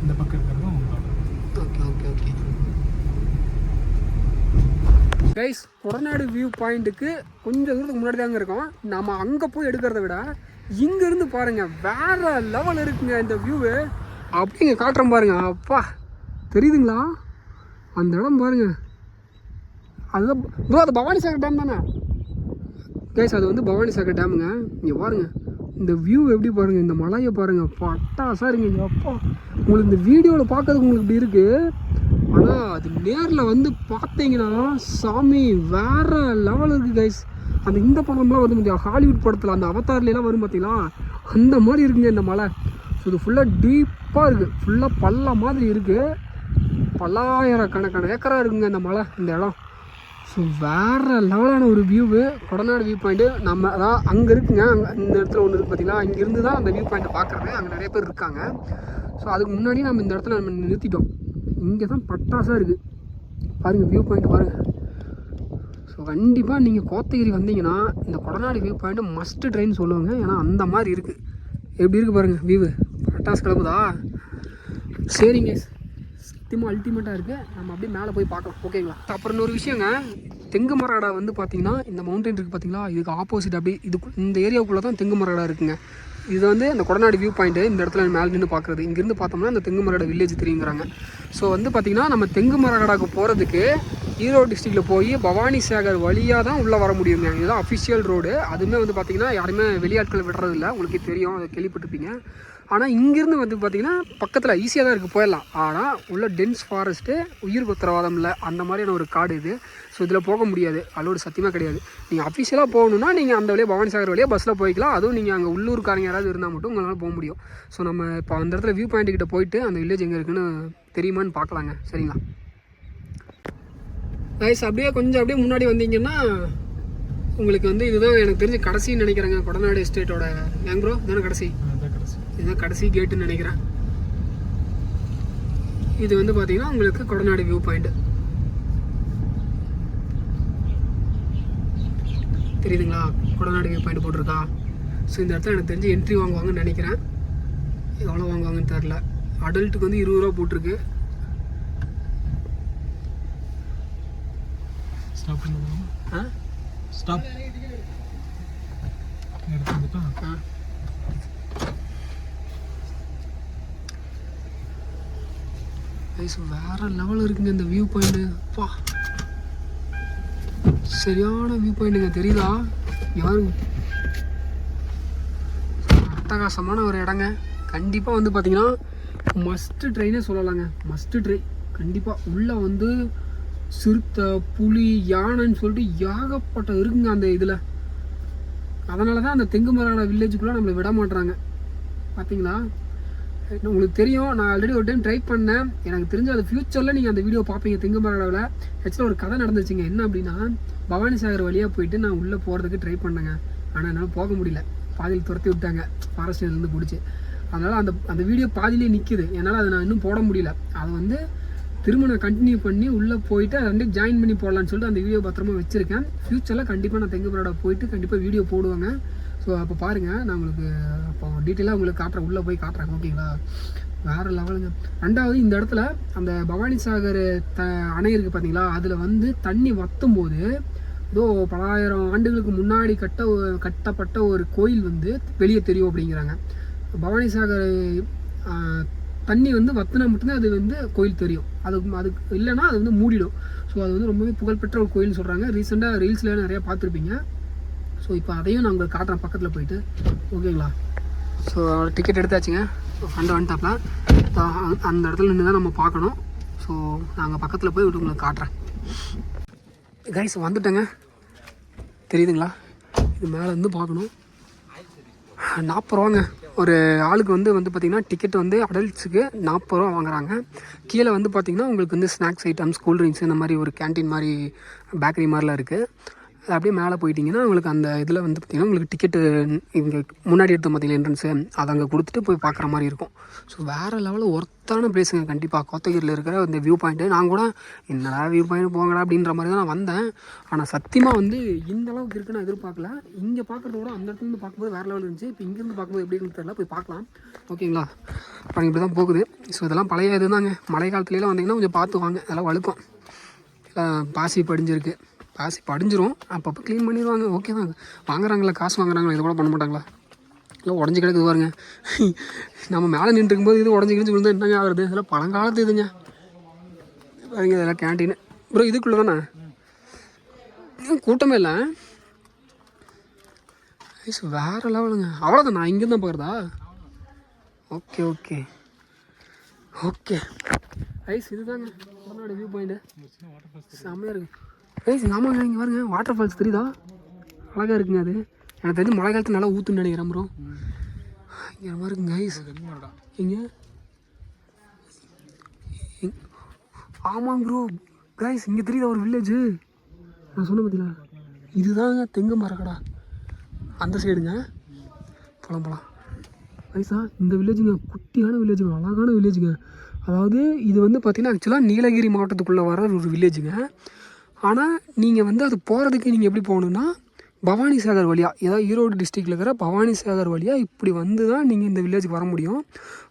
இந்த பக்கம் okay okay okay guys. Kodanad view பாயிண்ட்டுக்கு கொஞ்சம் தூரத்துக்கு முன்னாடி தாங்க இருக்கோம். நம்ம அங்கே போய் எடுக்கிறத விட இங்கேருந்து பாருங்கள் வேறு லெவல் இருக்குங்க இந்த வியூவு. அப்படிங்க காட்டுறோம் பாருங்கள். அப்பா தெரியுதுங்களா அந்த இடம் பாருங்கள். அதுதான் ப்ரோ, அது பவானிசாகர் டேம் தானே கைஸ்? அது வந்து பவானிசாகர் டேமுங்க. இங்கே பாருங்கள் இந்த வியூ எப்படி பாருங்கள், இந்த மலையை பாருங்கள், பட்டாசாக இருக்குங்க. அப்பா உங்களுக்கு இந்த வீடியோவில் பார்க்கறதுக்கு உங்களுக்கு இப்படி இருக்குது, ஆனால் அது நேரில் வந்து பார்த்தீங்கன்னா சாமி வேறு லெவல் இருக்குது கைஸ். அந்த இந்த படம்லாம் வந்து முடியாது, ஹாலிவுட் படத்தில் அந்த அவதார்லாம் வரும் பார்த்தீங்களா, அந்த மாதிரி இருக்குங்க இந்த மலை. ஸோ இது ஃபுல்லாக டீப்பாக இருக்குது, ஃபுல்லாக பள்ளம் மாதிரி இருக்குது, பல்லாயிரக்கணக்கான ஏக்கராக இருக்குங்க இந்த மலை, இந்த இடம். ஸோ வேறு லெவலான ஒரு வியூவு கொடநாடு வியூ பாயிண்ட்டு. நம்ம அதான் அங்கே இருக்குங்க, அங்கே இந்த இடத்துல ஒன்று இருக்குது பார்த்தீங்களா, இங்கேருந்து தான் அந்த வியூ பாயிண்ட்டை பார்க்குறது. அங்கே நிறைய பேர் இருக்காங்க. ஸோ அதுக்கு முன்னாடி நம்ம இந்த இடத்துல நம்ம நிறுத்திட்டோம். இங்கே தான் பட்டாசாக இருக்குது பாருங்கள், வியூ பாயிண்ட் பாருங்கள். ஸோ கண்டிப்பாக நீங்கள் கோத்தகிரி வந்தீங்கன்னா இந்த Kodanad view point must train சொல்லுவாங்க. ஏன்னா அந்த மாதிரி இருக்குது. எப்படி இருக்குது பாருங்கள் வியூவு, பட்டாசு கிளம்புதா? சரிங்க சத்தியமாக அல்டிமேட்டாக இருக்குது. நம்ம அப்படியே மேலே போய் பார்க்கலாம் ஓகேங்களா? அப்புறம் இன்னொரு விஷயங்க, தெங்குமரடா வந்து பார்த்திங்கன்னா இந்த மவுண்டன் இருக்குது பார்த்தீங்களா, இதுக்கு ஆப்போசிட் அப்படி இந்த ஏரியாவுக்குள்ளே தான் தெங்குமரடா இருக்குங்க. இது வந்து இந்த கொடநாடு வியூ பாயிண்ட்டு இந்த இடத்துல மேலே நின்று பார்க்குறது. இங்கேருந்து பார்த்தோம்னா இந்த தெங்குமரடா வில்லேஜ் தெரியுங்கிறாங்க. ஸோ வந்து பார்த்திங்கன்னா நம்ம தெங்குமரடாவுக்கு போகிறதுக்கு ஈரோடு டிஸ்ட்ரிக்டில் போய் பவானிசாகர் வழியாக தான் உள்ளே வர முடியுங்க. இதுதான் அஃபிஷியல் ரோடு. அதுவுமே வந்து பார்த்திங்கன்னா யாருமே வெளியாட்கள் விடுறதில்ல, உங்களுக்கு தெரியும், அதை கேள்விப்பட்டிருப்பீங்க. ஆனால் இங்கேருந்து வந்து பார்த்திங்கன்னா பக்கத்தில் ஈஸியாக தான் இருக்குது, போயிடலாம். ஆனால் உள்ள டென்ஸ் ஃபாரஸ்ட்டு, உயிர் உத்தரவாதம் இல்லை, அந்த மாதிரியான ஒரு காடு இது. ஸோ இதில் போக முடியாது, அலோடு சத்தியமாக கிடையாது. நீங்கள் அஃபிஷியலாக போகணுன்னா நீங்கள் அந்த வழியாக பவானிசாகர் வழியாக பஸ்ஸில் போய்க்கலாம். அதுவும் நீங்கள் அங்கே உள்ளூர்காரங்க யாராவது இருந்தால் மட்டும் உங்களால் போக முடியும். ஸோ நம்ம இப்போ அந்த இடத்துல வியூ பாயிண்ட்டுக்கிட்ட போயிட்டு அந்த வில்லேஜ் எங்கே இருக்குன்னு தெரியுமான்னு பார்க்கலாங்க. சரிங்களா கைஸ்? அப்படியே கொஞ்சம் அப்படியே முன்னாடி வந்தீங்கன்னா உங்களுக்கு வந்து இதுதான் எனக்கு தெரிஞ்சு கடைசின்னு நினைக்கிறேங்க கொடநாடு எஸ்டேட்டோட. ஏங்க ப்ரோ தானே கடைசி? இதுதான் கடைசி கேட்டுன்னு நினைக்கிறேன். இது வந்து பார்த்தீங்கன்னா உங்களுக்கு கொடநாடு வியூ பாயிண்ட் தெரியுதுங்களா? கொடநாடு வியூ பாயிண்ட் போட்டிருக்கா? ஸோ இந்த இடத்துல எனக்கு தெரிஞ்சு என்ட்ரி வாங்குவாங்கன்னு நினைக்கிறேன். எவ்வளோ வாங்குவாங்கன்னு தெரில. அடல்ட்டுக்கு வந்து 20 ரூபா போட்டிருக்கு. ஸ்டாப் வேற லெவல் இருக்குங்க இந்த வியூ பாயிண்ட். அப்பா சரியான வியூ பாயிண்ட்டுங்க, தெரியுதா? யாரும் அட்டகாசமான ஒரு இடங்க. கண்டிப்பாக வந்து பார்த்தீங்கன்னா மஸ்ட்டு ட்ரெயினே சொல்லலாங்க. மஸ்ட்டு ட்ரை கண்டிப்பாக. உள்ளே வந்து சிறுத்தை, புலி, யானைன்னு சொல்லிட்டு ஏகப்பட்ட இருக்குங்க அந்த இதில். அதனால தான் அந்த தெங்குமரகாடா வில்லேஜுக்குள்ளே நம்மளை விட மாட்டுறாங்க. பார்த்தீங்களா? உங்களுக்கு தெரியும், நான் ஆல்ரெடி ஒரு டைம் ட்ரை பண்ணேன். எனக்கு தெரிஞ்ச அது ஃப்யூச்சரில் நீங்கள் அந்த வீடியோ பார்ப்பீங்க. தெங்குமரகாடாவில் ஆக்சுவலாக ஒரு கதை நடந்துச்சுங்க. என்ன அப்படின்னா, பவானி சாகர் வழியாக போயிட்டு நான் உள்ளே போகிறதுக்கு ட்ரை பண்ணேங்க. ஆனால் என்னால் போக முடியல. பாதியில் துரத்தி விட்டாங்க ஃபாரஸ்ட்லேருந்து பிடிச்சி. அதனால் அந்த வீடியோ பாதியிலே நிற்கிது. என்னால் அதை நான் இன்னும் போட முடியல. அதை வந்து திரும்ப நான் கண்டினியூ பண்ணி உள்ளே போயிட்டு அதை ரெண்டு ஜாயின் பண்ணி போடலான்னு சொல்லிட்டு அந்த வீடியோ பத்திரமா வச்சுருக்கேன். ஃப்யூச்சரில் கண்டிப்பாக நான் தெங்குமரகாடா போயிட்டு கண்டிப்பாக வீடியோ போடுவாங்க. ஸோ அப்போ பாருங்கள், நான் உங்களுக்கு அப்போ டீட்டெயிலாக உங்களுக்கு காட்டுறேன், உள்ளே போய் காட்டுறேன். ஓகேங்களா? வேறு லெவலுங்க. ரெண்டாவது, இந்த இடத்துல அந்த பவானி சாகர் அணை இருக்குது பார்த்தீங்களா, அதில் வந்து தண்ணி வற்றும் போது ஏதோ பல ஆயிரம் ஆண்டுகளுக்கு முன்னாடி கட்டப்பட்ட ஒரு கோயில் வந்து வெளியே தெரியும் அப்படிங்கிறாங்க. பவானி சாகர் தண்ணி வந்து வத்தினா மட்டும்தான் அது வந்து கோயில் தெரியும். அதுக்கு இல்லைன்னா அது வந்து மூடிடும். ஸோ அது வந்து ரொம்பவே புகழ்பெற்ற ஒரு கோயில்னு சொல்கிறாங்க. ரீசெண்டாக ரீல்ஸில் நிறையா பார்த்துருப்பீங்க. ஸோ இப்போ அதையும் நான் உங்களுக்கு காட்டுறேன் பக்கத்தில் போயிட்டு. ஓகேங்களா? So ticket எடுத்தாச்சுங்க. வந்துட்டாப்ல அந்த இடத்துல நின்று தான் நம்ம பார்க்கணும். ஸோ நாங்கள் பக்கத்தில் போய் விட்டு உங்களுக்கு காட்டுறேன். கைஸ் வந்துட்டேங்க, தெரியுதுங்களா? இது மேலே இருந்து பார்க்கணும். 40 ரூபாங்க ஒரு ஆளுக்கு வந்து பார்த்திங்கன்னா டிக்கெட் வந்து அடல்ட்ஸுக்கு 40 ரூபா வாங்குறாங்க. கீழே வந்து பார்த்திங்கன்னா உங்களுக்கு வந்து ஸ்நாக்ஸ் ஐட்டம்ஸ், கூல்ட்ரிங்க்ஸ் இந்த மாதிரி ஒரு கேன்டீன் மாதிரி பேக்கரி மாதிரிலாம் இருக்குது. அது அப்படியே மேலே போயிட்டிங்கன்னா உங்களுக்கு அந்த இதில் வந்து பார்த்திங்கன்னா உங்களுக்கு டிக்கெட்டு இங்கே முன்னாடி எடுத்து பார்த்திங்கன்னா என்ட்ரன்ஸு அதை அங்கே கொடுத்துட்டு போய் பார்க்குற மாதிரி இருக்கும். ஸோ வேறு லெவலில் ஒர்த்தான பிளேஸுங்க கண்டிப்பாக கோத்தகிரியில் இருக்கிற இந்த வியூ பாயிண்ட்டு. நான் கூட என்னடா வியூ பாயிண்ட் போங்கடா அப்படின்ற மாதிரி தான் நான் வந்தேன். ஆனால் சத்தியமாக வந்து இந்த அளவுக்கு இருக்குன்னு நான் எதிர்பார்க்கல. இங்கே பார்க்குறத விட அந்த இடத்துலேருந்து பார்க்கும்போது வேறு லெவல் இருந்துச்சு. இப்போ இங்கேருந்து பார்க்கும்போது எப்படி இருக்குன்னு தெரியல, போய் பார்க்கலாம். ஓகேங்களா? இப்போ இப்படி தான் போகுது. ஸோ இதெல்லாம் பழைய இது தாங்க. மழை காலத்துலலாம் வந்தீங்கன்னா கொஞ்சம் பார்த்து வாங்க, அதெல்லாம் வழுக்கும். பாசி படிஞ்சிருக்கு, பாசி படிஞ்சிரும், அப்பப்போ க்ளீன் பண்ணிடுவாங்க. ஓகே தான், வாங்குறாங்களா, காசு வாங்குறாங்களா, இது கூட பண்ண மாட்டாங்களா? இல்லை உடஞ்சி கிடக்குது பாருங்க. நம்ம மேலே நின்றுருக்கும்போது இது உடஞ்சி கிழிஞ்சு விழுந்தா என்னங்க ஆகுறது? இதெல்லாம் பழங்காலத்து இதுங்க பாருங்க. இதெல்லாம் கேன்டீனு ப்ரோ. இதுக்குள்ளே தானே கூட்டமே இல்லை. ஐஸ் வேறு லெவலுங்க. அவ்வளோதான், நான் இங்கேருந்து தான் பார்க்குறதா? ஓகே ஓகே ஓகே ஐஸ் இதுதாங்க தமிழ்நாடு வியூ பாயிண்ட்டு. செம்மையாக இருக்குது ஐஸ். ஆமாங்க, இங்கே பாருங்க வாட்டர் ஃபால்ஸ் தெரியுதா? அழகாக இருக்குங்க. அது எனக்கு தெரிஞ்சு மழை காலத்தில் நல்லா ஊற்றுன்னு நினைக்கிறேன் ப்ரோ. இங்கே மாதிரி இருக்குங்க ஐஸ். இங்கே ஆமாங்க ப்ரோ கைஸ், இங்கே தெரியுதா ஒரு வில்லேஜு? நான் சொன்ன பார்த்தீங்களா, இதுதாங்க தெங்குமரகாடா. அந்த சைடுங்க. போகலாம் ஐஸா. இந்த வில்லேஜுங்க குட்டியான வில்லேஜுங்க, அழகான வில்லேஜுங்க. அதாவது இது வந்து பார்த்திங்கன்னா ஆக்சுவலாக நீலகிரி மாவட்டத்துக்குள்ளே வர ஒரு வில்லேஜுங்க. ஆனால் நீங்கள் வந்து அது போகிறதுக்கு நீங்கள் எப்படி போகணுன்னா பவானி சாகர் வழியாக, ஏதாவது ஈரோடு டிஸ்ட்ரிக்டில் இருக்கிற பவானி சாகர் வழியாக இப்படி வந்து தான் நீங்கள் இந்த வில்லேஜுக்கு வர முடியும்.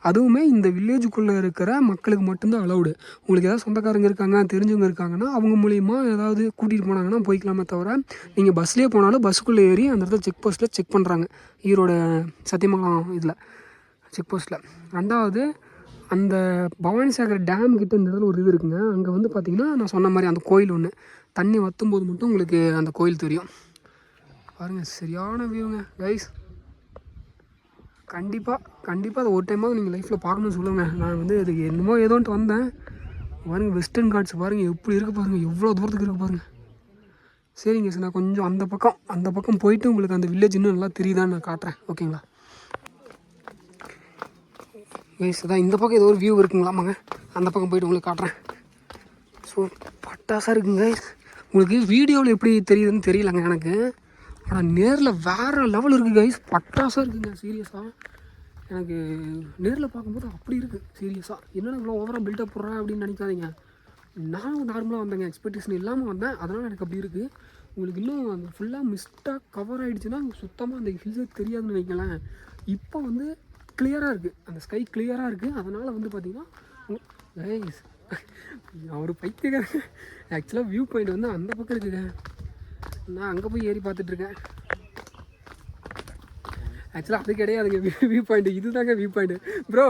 அதுவுமே இந்த வில்லேஜுக்குள்ளே இருக்கிற மக்களுக்கு மட்டும்தான் அலௌடு. உங்களுக்கு ஏதாவது சொந்தக்காரங்க இருக்காங்க, தெரிஞ்சவங்க இருக்காங்கன்னா அவங்க மூலிமா ஏதாவது கூட்டிகிட்டு போனாங்கன்னா போய்க்கலாமே தவிர, நீங்கள் பஸ்லேயே போனாலும் பஸ்ஸுக்குள்ளே ஏறி அந்த இடத்துல செக் போஸ்ட்டில் செக் பண்ணுறாங்க. ஈரோடு சத்தியமங்கலம் இதில் செக் போஸ்ட்டில். ரெண்டாவது, அந்த பவானி சாகர் டேம் கிட்ட இந்த இடத்துல ஒரு இது இருக்குங்க. அங்கே வந்து பார்த்திங்கன்னா நான் சொன்ன மாதிரி அந்த கோயில் ஒன்று, தண்ணி வற்றும் போது மட்டும் உங்களுக்கு அந்த கோயில் தெரியும். பாருங்கள் சரியான வியூங்க கைஸ். கண்டிப்பாக அதை ஒரு டைமாவது நீங்கள் லைஃப்பில் பார்க்கணும்னு சொல்லுங்கள். நான் வந்து அதுக்கு என்னமோ ஏதோன்ட்டு வந்தேன். பாருங்கள் வெஸ்டர்ன் காட்ஸ் பாருங்கள் எப்படி இருக்குது பாருங்கள், எவ்வளோ தூரத்துக்கு இருக்குது பாருங்கள். சரிங்க சார், நான் கொஞ்சம் அந்த பக்கம் போயிட்டு உங்களுக்கு அந்த வில்லேஜ் இன்னும் நல்லா தெரியுதான்னு நான் காட்டுறேன். ஓகேங்களா கைஸ்? அதான் இந்த பக்கம் ஏதோ ஒரு வியூ இருக்குங்களாமாங்க, அந்த பக்கம் போய்ட்டு உங்களுக்கு காட்டுறேன். ஸோ பட்டாசாக இருக்குங்க கைஸ். உங்களுக்கு வீடியோவில் எப்படி தெரியுதுன்னு தெரியலங்க எனக்கு, ஆனால் நேரில் வேறு லெவல் இருக்குது கைஸ். பட்டாசாக இருக்குங்க சீரியஸாக. எனக்கு நேரில் பார்க்கும்போது அப்படி இருக்குது சீரியஸாக. என்னென்ன இவ்வளோ ஓவராக பில்டப் போடுறேன் அப்படின்னு நினைக்காதீங்க. நானும் நார்மலாக வந்தேங்க, எக்ஸ்பெக்டேஷன் இல்லாமல் வந்தேன், அதனால் எனக்கு அப்படி இருக்குது. உங்களுக்கு இன்னும் அந்த ஃபுல்லாக மிஸ்டாக கவர் ஆகிடுச்சுன்னா சுத்தமாக அந்த ஹில்ஸே தெரியாதுன்னு நினைக்கலாம். இப்போ வந்து கிளியராக இருக்குது, அந்த ஸ்கை கிளியராக இருக்குது. அதனால் வந்து பார்த்திங்கன்னா கைஸ் ஒரு பைத்தியக்காரங்க. ஆக்சுவலாக வியூ பாயிண்ட் வந்து அந்த பக்கம் இருக்குங்க, நான் அங்கே போய் ஏறி பார்த்துட்ருக்கேன். ஆக்சுவலாக அது கிடையாதுங்க வியூ பாயிண்ட்டு, இது தாங்க வியூ பாயிண்ட்டு ப்ரோ.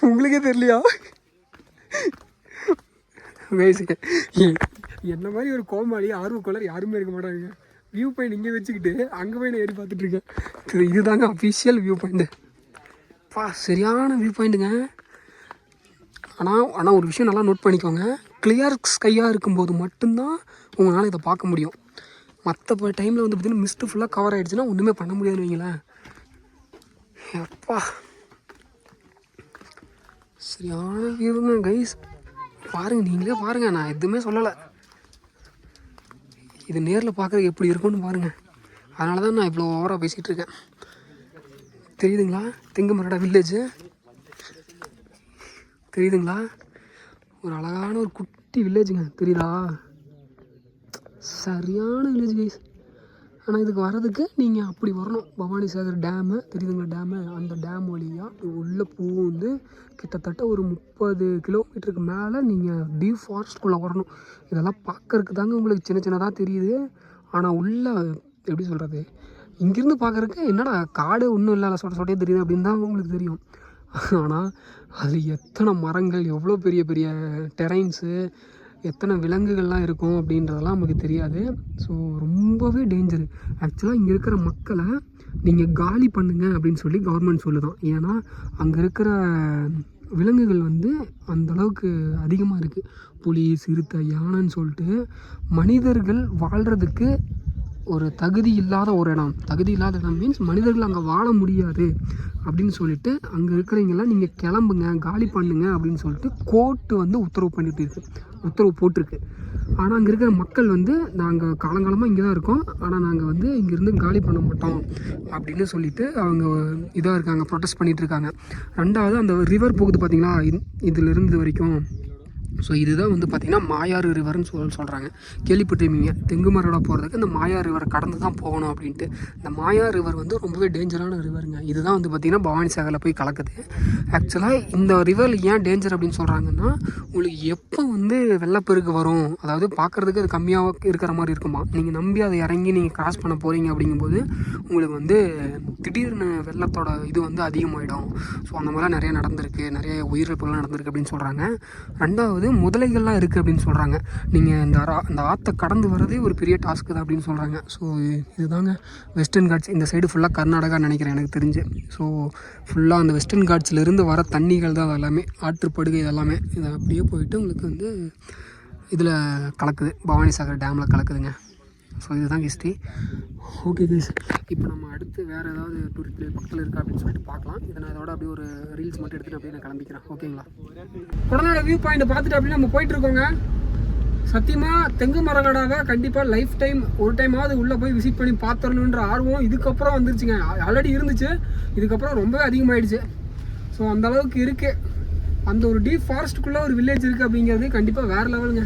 உங்களுக்கே தெரியலையா கைஸ்? என்ன மாதிரி ஒரு கோமாளி ஆர்வக்கோளர் யாருமே இருக்க மாட்டாங்க. வியூ பாயிண்ட் இங்கே வச்சுக்கிட்டு அங்கே போய் நான் ஏறி பார்த்துட்ருக்கேன். இதுதாங்க அஃபிஷியல் வியூ பாயிண்ட்டு. சரியான வியூ பாயிண்ட்டுங்க. ஆனால் ஒரு விஷயம் நல்லா நோட் பண்ணிக்கோங்க. கிளியர் ஸ்கையாக இருக்கும்போது மட்டும்தான் உங்களால் இதை பார்க்க முடியும். மற்ற டைமில் வந்து பார்த்திங்கன்னா மிஸ்ட்டு ஃபுல்லாக கவர் ஆகிடுச்சுன்னா ஒன்றுமே பண்ண முடியாதுன்னு வைங்களேன். எப்பா சரியான வியூங்க கைஸ். பாருங்கள், நீங்களே பாருங்கள், நான் எதுவுமே சொல்லலை. இது நேரில் பார்க்குறது எப்படி இருக்கும்னு பாருங்கள். அதனால தான் நான் இவ்வளோ ஓவராக பேசிகிட்டு இருக்கேன். தெரியுதுங்களா தெங்குமரடா வில்லேஜு? தெரியுதுங்களா? ஒரு அழகான ஒரு குட்டி வில்லேஜுங்க, தெரியுதா? சரியான வில்லேஜ் கைஸ். ஆனால் இதுக்கு வர்றதுக்கு நீங்கள் அப்படி வரணும். பவானி சாகர் டேமு தெரியுதுங்களா? டேமு, அந்த டேம் வழியாக உள்ளே வந்து கிட்டத்தட்ட ஒரு 30 கிலோமீட்டருக்கு மேலே நீங்கள் டீப் ஃபாரஸ்ட்குள்ளே வரணும். இதெல்லாம் பார்க்கறதுக்கு தாங்க உங்களுக்கு சின்ன சின்னதாக தெரியுது. ஆனால் உள்ள எப்படி சொல்கிறது, இங்கேருந்து பார்க்குறதுக்கு என்னடா காடு ஒன்றும் இல்லை, சொட்டையே தெரியுது அப்படின்னு தான் உங்களுக்கு தெரியும். ஆனால் அதில் எத்தனை மரங்கள், எவ்வளோ பெரிய பெரிய டெரைன்ஸு, எத்தனை விலங்குகள்லாம் இருக்கும் அப்படின்றதெல்லாம் நமக்கு தெரியாது. ஸோ ரொம்பவே டேஞ்சரு. ஆக்சுவலாக இங்கே இருக்கிற மக்களை நீங்கள் காலி பண்ணுங்க அப்படின்னு சொல்லி கவர்மெண்ட் சொல்லுதான். ஏன்னா அங்கே இருக்கிற விலங்குகள் வந்து அந்தளவுக்கு அதிகமாக இருக்குது. புலி, சிறுத்தை, யானைன்னு சொல்லிட்டு மனிதர்கள் வாழ்கிறதுக்கு ஒரு தகுதி இல்லாத ஒரு இடம். தகுதி இல்லாத இடம் மீன்ஸ் மனிதர்கள் அங்கே வாழ முடியாது அப்படின்னு சொல்லிட்டு அங்கே இருக்கிறவங்கெல்லாம் நீங்கள் கிளம்புங்க, காலி பண்ணுங்க அப்படின்னு சொல்லிட்டு கோர்ட்டு வந்து உத்தரவு போட்டிருக்கு. ஆனால் அங்கே இருக்கிற மக்கள் வந்து நாங்கள் காலங்காலமாக இங்கே தான் இருக்கோம், ஆனால் நாங்கள் வந்து இங்கேருந்து காலி பண்ண மாட்டோம் அப்படின்னு சொல்லிட்டு அவங்க இதாக இருக்காங்க, ப்ரொடெஸ்ட் பண்ணிகிட்டு இருக்காங்க. ரெண்டாவது அந்த ரிவர் போகுது பார்த்தீங்களா இதிலிருந்து வரைக்கும். ஸோ இதுதான் வந்து பார்த்திங்கன்னா மாயாறு ரிவர்னு சொல்கிறாங்க. கேள்விப்பட்டிருப்பீங்க, தெங்குமரடா போகிறதுக்கு இந்த மாயாறு ரிவரை கடந்து தான் போகணும் அப்படின்ட்டு. இந்த மாயாறு ரிவர் வந்து ரொம்பவே டேஞ்சரான ரிவருங்க. இதுதான் வந்து பார்த்திங்கன்னா பவானி சாகரில் போய் கலக்குது. ஆக்சுவலாக இந்த ரிவரில் ஏன் டேஞ்சர் அப்படின்னு சொல்கிறாங்கன்னா, உங்களுக்கு எப்போ வந்து வெள்ளப்பெருக்கு வரும், அதாவது பார்க்குறதுக்கு அது கம்மியாக இருக்கிற மாதிரி இருக்குமா, நீங்கள் நம்பி அதை இறங்கி நீங்கள் கிராஸ் பண்ண போகிறீங்க அப்படிங்கும்போது உங்களுக்கு வந்து திடீர்னு வெள்ளத்தோட இது வந்து அதிகமாகிடும். ஸோ அந்த மாதிரிலாம் நிறைய நடந்திருக்கு, நிறைய உயிரிழப்புகள்லாம் நடந்திருக்கு அப்படின்னு சொல்கிறாங்க. ரெண்டாவது முதலைகள்லாம் இருக்குது அப்படின்னு சொல்கிறாங்க. நீங்கள் இந்த ஆற்றை கடந்து வர்றதே ஒரு பெரிய டாஸ்க்கு தான் அப்படின்னு சொல்கிறாங்க. ஸோ இதுதாங்க வெஸ்டர்ன் காட்ஸ். இந்த சைடு ஃபுல்லாக கர்நாடகா நினைக்கிறேன் எனக்கு தெரிஞ்சு. ஸோ ஃபுல்லாக அந்த வெஸ்டர்ன் காட்ஸ்லேருந்து வர தண்ணிகள் தான் எல்லாமே, ஆற்றுப்படுகை இதெல்லாமே. இது அப்படியே போயிட்டு உங்களுக்கு வந்து இதில் கலக்குது, பவானி சாகர் டேமில் கலக்குதுங்க. ஸோ இதுதான் ஹிஸ்ட்ரி. ஓகே கைஸ், இப்போ நம்ம அடுத்து வேறு ஏதாவது டூரிஸ்ட் பிளேஸ் பக்கத்தில் இருக்கா அப்படின்னு சொல்லிட்டு பார்க்கலாம். இதை நான் இதோட அப்படியே ஒரு ரீல்ஸ் மட்டும் எடுத்துகிட்டு அப்படியே நான் கிளம்பிக்கிறேன். ஓகேங்களா? கொடநாடு வியூ பாயிண்ட் பார்த்துட்டு அப்படியே நம்ம போயிட்டுருக்கோங்க. சத்தியமாக தெங்குமரகடாவை கண்டிப்பாக லைஃப் டைம் ஒரு டைமாவது உள்ளே போய் விசிட் பண்ணி பார்த்துடணுன்ற ஆர்வம் இதுக்கப்புறம் வந்துருச்சுங்க. ஆல்ரெடி இருந்துச்சு, இதுக்கப்புறம் ரொம்பவே அதிகமாகிடுச்சு. ஸோ அந்தளவுக்கு இருக்குது. அந்த ஒரு டீப் ஃபாரஸ்ட்டுக்குள்ளே ஒரு வில்லேஜ் இருக்குது அப்படிங்கிறது கண்டிப்பாக வேறு லெவலுங்க.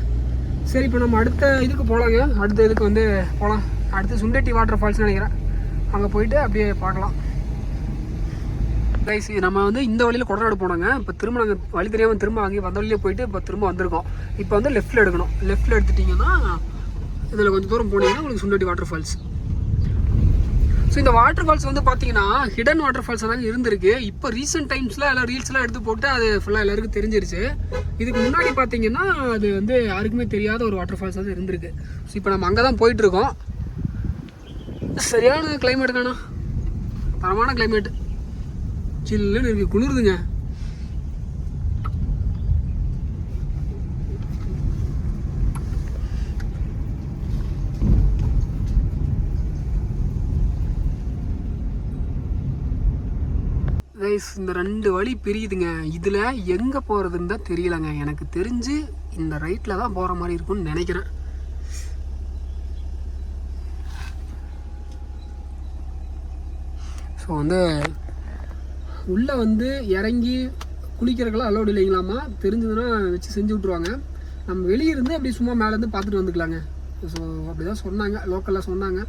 சரி, இப்போ நம்ம அடுத்த இதுக்கு போகலாங்க. அடுத்த இதுக்கு வந்து போகலாம். அடுத்து சுண்டெட்டி வாட்டர் ஃபால்ஸ்னு நினைக்கிறேன். அங்கே போயிட்டு அப்படியே பார்க்கலாம். கைஸ், நம்ம வந்து இந்த வழியில் கொடநாடு போனோங்க. இப்போ திரும்ப நாங்கள் வழி தெரியாமல் திரும்ப அங்கே வந்த வழியிலே போயிட்டு இப்போ திரும்ப வந்திருக்கோம். இப்போ வந்து லெஃப்ட்டில் எடுக்கணும். லெஃப்ட்டில் எடுத்துட்டிங்கன்னா இதில் கொஞ்சம் தூரம் போனீங்கன்னா உங்களுக்கு சுண்டெட்டி வாட்டர் ஃபால்ஸ். ஸோ இந்த வாட்டர் ஃபால்ஸ் வந்து பார்த்தீங்கன்னா ஹிடன் வாட்டர் ஃபால்ஸ் தாங்க இருந்திருக்கு. இப்போ ரீசெண்ட் டைம்ஸில் எல்லாம் ரீல்ஸ்லாம் எடுத்து போட்டு அது ஃபுல்லாக எல்லாருக்கும் தெரிஞ்சிருச்சு. இதுக்கு முன்னாடி பார்த்தீங்கன்னா அது வந்து யாருக்குமே தெரியாத ஒரு வாட்டர் ஃபால்ஸ் தான் இருந்திருக்கு. ஸோ இப்போ நம்ம அங்கே தான் போயிட்டுருக்கோம். சரியான கிளைமேட் தானா, தரமான கிளைமேட், சில்லுன்னு இருக்குது, குளிருதுங்க. இந்த 2 வழி பிரியுதுங்க. இதில் எங்கே போகிறதுன்னு தான் தெரியலங்க. எனக்கு தெரிஞ்சு இந்த ரைட்டில் தான் போகிற மாதிரி இருக்கும்னு நினைக்கிறேன். ஸோ வந்து உள்ளே வந்து இறங்கி குளிக்கிறதுக்கெல்லாம் அலோடு இல்லைங்களாமா. தெரிஞ்சதுன்னா வச்சு செஞ்சு விட்ருவாங்க. நம்ம வெளியே இருந்து அப்படி சும்மா மேலேருந்து பார்த்துட்டு வந்துக்கலாங்க. ஸோ அப்படி தான் சொன்னாங்க, லோக்கலில் சொன்னாங்க.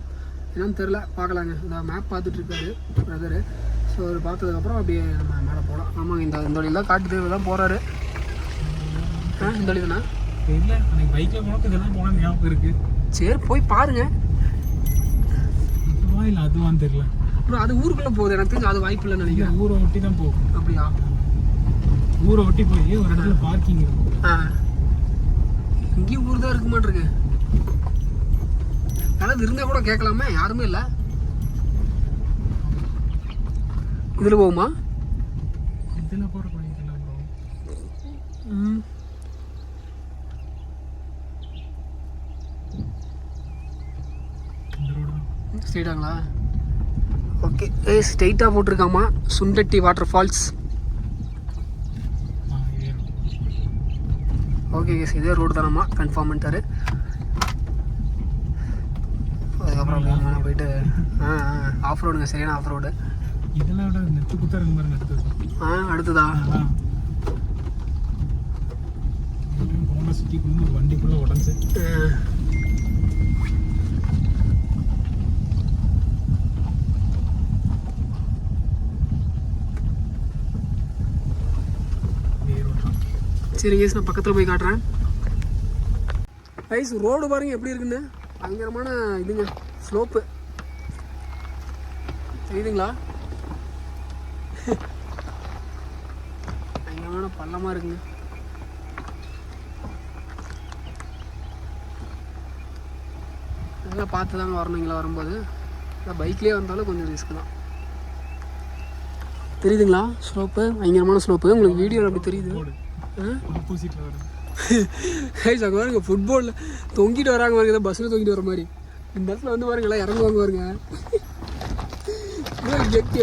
என்னன்னு தெரில, பார்க்கலாங்க. இந்த மேப் பார்த்துட்ருக்காரு பிரதரு. ஸோ அவர் பார்த்ததுக்கப்புறம் அப்படியே நம்ம மேலே போகலாம். ஆமாங்க, இந்த வழியில் தான் காட்டு தேவை தான் போகிறாரு. இந்த வழி தானே? இல்லை, அன்றைக்கி பைக்கில் போனது இதெல்லாம் போனால் ஞாபகம் இருக்குது. சரி, போய் பாருங்கள். இதுவா இல்லை அதுவான்னு தெரியல. அப்புறம் அது ஊருக்குள்ளே போகுது, எனக்கு தெரிஞ்சு அது வாய்ப்பு இல்லைன்னு நினைக்கிறேன். ஊரை ஒட்டி தான் போகும். அப்படியா? ஊரை ஒட்டி போய் ஒரு இடத்துல பார்க்கிங் இருக்கும். இங்கேயும் ஊர் தான் இருக்க மாட்டிருக்கு. யாராவது இருந்தால் கூட கேட்கலாமே, யாருமே இல்லை. இதில் போகுமா? இதில் போகிற பண்ணிக்கலாம் ப்ரோ. இந்த ரோடு ஸ்ட்ரெயிட்டாங்களா? ஓகே, ஸ்ட்ரெயிட்டாக போட்டிருக்காமா சுண்டட்டி வாட்டர் ஃபால்ஸ். ஓகே கேஸ், இதே ரோடு தானம்மா கன்ஃபார்ம் பண்ணிட்டாரு. அதுக்கப்புறம் போயிட்டு ஆஃப் ரோடுங்க, சரியான ஆஃப் ரோடு. இதெல்லாம் விட நெத்து குத்தாருங்க பாருங்க. அடுத்ததா ஹோண்டா சிட்டிக்குள்ள ஒரு வண்டிக்குள்ளே உடஞ்சி சரி கேஸ், நான் பக்கத்தில் போய் காட்டுறேன். ஐஸ் ரோடு பாருங்க எப்படி இருக்குன்னு. பயங்கரமான இதுங்க, ஸ்லோப்பு தெரியுதுங்களா? பயங்கரமான பள்ளமாக இருக்குங்க. அதெல்லாம் பார்த்து தாங்க வரணுங்களா வரும்போது. பைக்லேயே வந்தாலும் கொஞ்சம் ரிஸ்க் தான். தெரியுதுங்களா ஸ்லோப்பு? பயங்கரமான ஸ்லோப்பு. உங்களுக்கு வீடியோவில் அப்படி தெரியுது. ஆப்போசிட்டில் வரும். அங்கே பாருங்க, ஃபுட்பாலில் தொங்கிட்டு வராங்க பாருங்க, ஏதோ பஸ்ஸில் தொங்கிட்டு வர மாதிரி. இந்த இடத்துல வந்து பாருங்க எல்லாம் இறங்குவாங்க பாருங்க.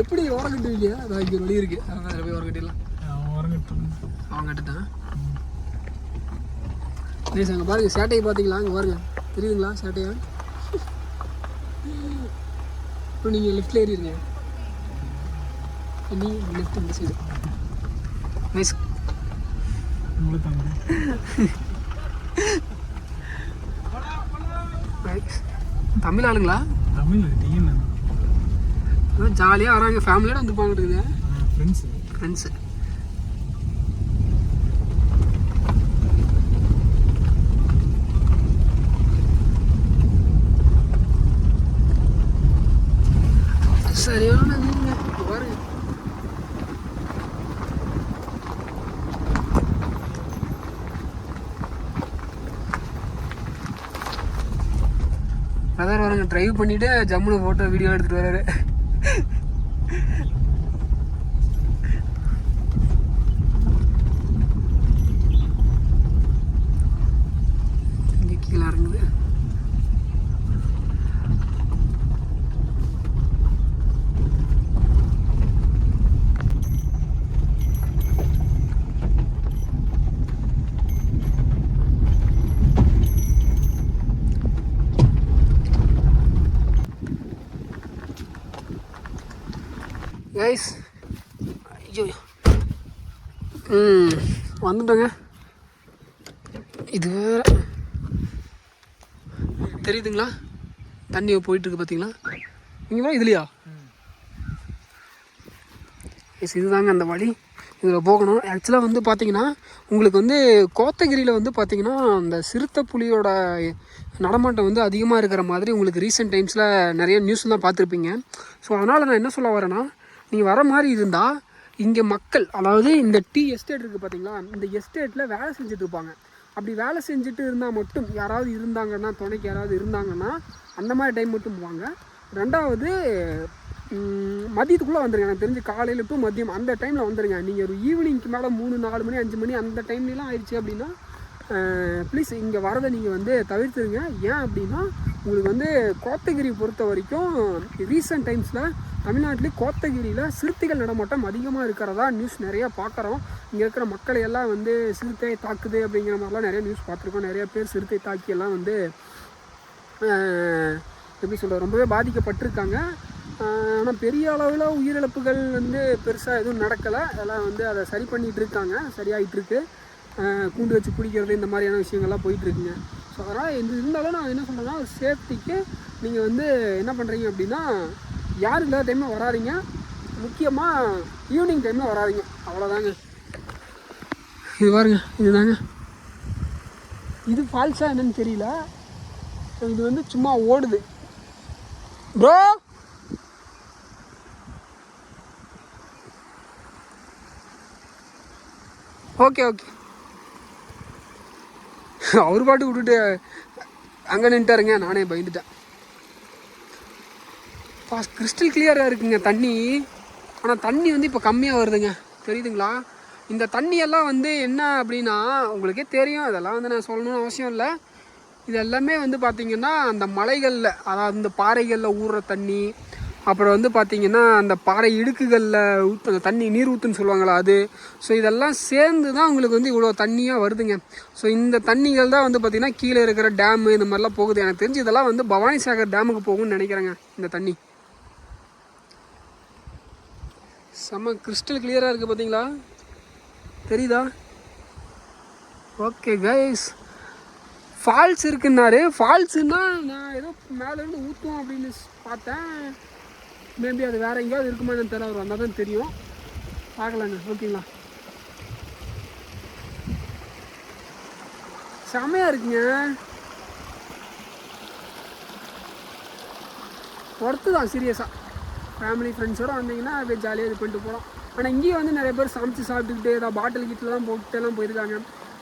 எப்படி ஓரம் கட்டுவீங்க? அதான் இங்கே வழி இருக்கு, அதில் போய் ஓரம் கட்டிடலாம். அவன் கட்டுட்டான். ப்ளீஸ் அங்கே பாருங்க, சேட்டையை பார்த்தீங்களா? அங்கே பாருங்க, தெரியுதுங்களா சேட்டையா? இப்போ நீங்கள் லெஃப்டில் ஏறிடுங்க, நீ லெஃப்ட் இந்த சைடு. நைஸ். தமிழ் ஆளுங்களா? தமிழ் ஜாலியாக வராங்க, ஃபேமிலியோட வந்துருப்பாங்க. ஃப்ரெண்ட்ஸு சரியான வீடுங்க பாருங்க. அதான் வரங்க, ட்ரைவ் பண்ணிட்டு ஜம்முன்னு ஃபோட்டோ வீடியோ எடுத்துகிட்டு வர்றாரு. இங்கே கீழே இறங்குது. கைஸ் ஐயோ வந்துட்டோங்க. இது வேற தெரியுதுங்களா? தண்ணி போயிட்டுருக்கு பார்த்தீங்களா? இங்கே இதுலையா? எஸ், இதுதாங்க அந்த வழி. இதில் போகணும். ஆக்சுவலாக வந்து பார்த்தீங்கன்னா உங்களுக்கு வந்து கோத்தகிரியில் வந்து பார்த்தீங்கன்னா அந்த சிறுத்தை புலியோட நடமாட்டம் வந்து அதிகமாக இருக்கிற மாதிரி உங்களுக்கு ரீசெண்ட் டைம்ஸில் நிறைய நியூஸ்லாம் பார்த்துருப்பீங்க. ஸோ அதனால் நான் என்ன சொல்ல வரேன்னா, நீங்கள் வர மாதிரி இருந்தால் இங்கே மக்கள், அதாவது இந்த டீ எஸ்டேட் இருக்குது பார்த்தீங்களா, இந்த எஸ்டேட்டில் வேலை செஞ்சுட்டு இருப்பாங்க. அப்படி வேலை செஞ்சுட்டு இருந்தால் மட்டும் யாராவது இருந்தாங்கன்னா, துணைக்கு யாராவது இருந்தாங்கன்னா அந்த மாதிரி டைம் மட்டும் போவாங்க. ரெண்டாவது மதியத்துக்குள்ளே வந்துடுங்க. எனக்கு தெரிஞ்சு காலையில் டு மதியம் அந்த டைமில் வந்துடுங்க. நீங்கள் ஒரு ஈவினிங்க்கு மேலே 3, 4 மணி 5 மணி அந்த டைம்லாம் ஆயிடுச்சு அப்படின்னா ப்ளீஸ் இங்கே வரதை நீங்கள் வந்து தவிர்த்துருங்க. ஏன் அப்படின்னா உங்களுக்கு வந்து கோத்தகிரி பொறுத்த வரைக்கும் ரீசெண்ட் டைம்ஸில் தமிழ்நாட்டிலே கோத்தகிரியில் சிறுத்தைகள் நடமாட்டம் அதிகமாக இருக்கிறதா நியூஸ் நிறையா பார்க்குறோம். இங்கே இருக்கிற மக்களை எல்லாம் வந்து சிறுத்தை தாக்குது அப்படிங்கிற மாதிரிலாம் நிறைய நியூஸ் பார்த்துருக்கோம். நிறையா பேர் சிறுத்தை தாக்கியெல்லாம் வந்து எப்படி சொல்கிறது, ரொம்பவே பாதிக்கப்பட்டிருக்காங்க. ஆனால் பெரிய அளவில் உயிரிழப்புகள் வந்து பெருசாக எதுவும் நடக்கலை. அதெல்லாம் வந்து அதை சரி பண்ணிகிட்டு இருக்காங்க, சரியாயிட்டுருக்கு. கூண்டு வச்சு பிடிக்கிறது இந்த மாதிரியான விஷயங்கள்லாம் போயிட்டுருக்குங்க. ஸோ அதனால் இருந்தாலும் நான் என்ன சொல்கிறேன்னா, சேஃப்டிக்கு நீங்கள் வந்து என்ன பண்ணுறீங்க அப்படின்னா, யார் இல்லாத டைமில் வராதிங்க, முக்கியமாக ஈவினிங் டைமில் வராதிங்க. அவ்வளோதாங்க. இது பாருங்க, இதுதாங்க. இது ஃபால்ஸாக என்னன்னு தெரியல. இது வந்து சும்மா ஓடுது ப்ரோ. ஓகே ஓகே அவர் பாட்டு விட்டுட்டு அங்கே நின்ட்டாருங்க. நானே பயந்துட்டேன். கிறிஸ்டல் கிளியராக இருக்குங்க தண்ணி. ஆனால் தண்ணி வந்து இப்போ கம்மியாக வருதுங்க, தெரியுதுங்களா? இந்த தண்ணியெல்லாம் வந்து என்ன அப்படின்னா உங்களுக்கே தெரியும், அதெல்லாம் வந்து நான் சொல்லணும்னு அவசியம் இல்லை. இது எல்லாமே வந்து பார்த்திங்கன்னா அந்த மலைகளில், அதாவது இந்த பாறைகளில் ஊறுற தண்ணி, அப்புறம் வந்து பார்த்திங்கன்னா அந்த பாறை இடுக்குகளில் அந்த தண்ணி நீர் ஊற்றுன்னு சொல்லுவாங்களா அது. ஸோ இதெல்லாம் சேர்ந்து தான் உங்களுக்கு வந்து இவ்வளோ தண்ணியாக வருதுங்க. ஸோ இந்த தண்ணிகள் தான் வந்து பார்த்திங்கன்னா கீழே இருக்கிற டேமு இந்த மாதிரிலாம் போகுது. எனக்கு தெரிஞ்சு இதெல்லாம் வந்து பவானி சாகர் டேமுக்கு போகும்னு நினைக்கிறேங்க. இந்த தண்ணி செம்ம கிறிஸ்டல் கிளியராக இருக்குது, பார்த்தீங்களா? தெரியுதா? ஓகே கைஸ், ஃபால்ஸ் இருக்குன்னாரு. ஃபால்ஸுன்னா நான் ஏதோ மேலேருந்து ஊற்றுவோம் அப்படின்னு பார்த்தேன். மேபி அது வேறு எங்கேயாவது இருக்குமா என்னன்னு தெரியல, அவர் வந்தால் தான் தெரியும். பார்க்கலாங்க. ஓகேங்களா? செமையாக இருக்குங்க, ஒர்த்து தான் சீரியஸாக. ஃபேமிலி ஃப்ரெண்ட்ஸோடு வந்தீங்கன்னா அப்படியே ஜாலியாக இது பண்ணிட்டு போகலாம். ஆனால் இங்கேயும் வந்து நிறைய பேர் சமைச்சு சாப்பிட்டுக்கிட்டு ஏதாவது பாட்டில் கிட்டலாம் போட்டுலாம் போயிருக்காங்க.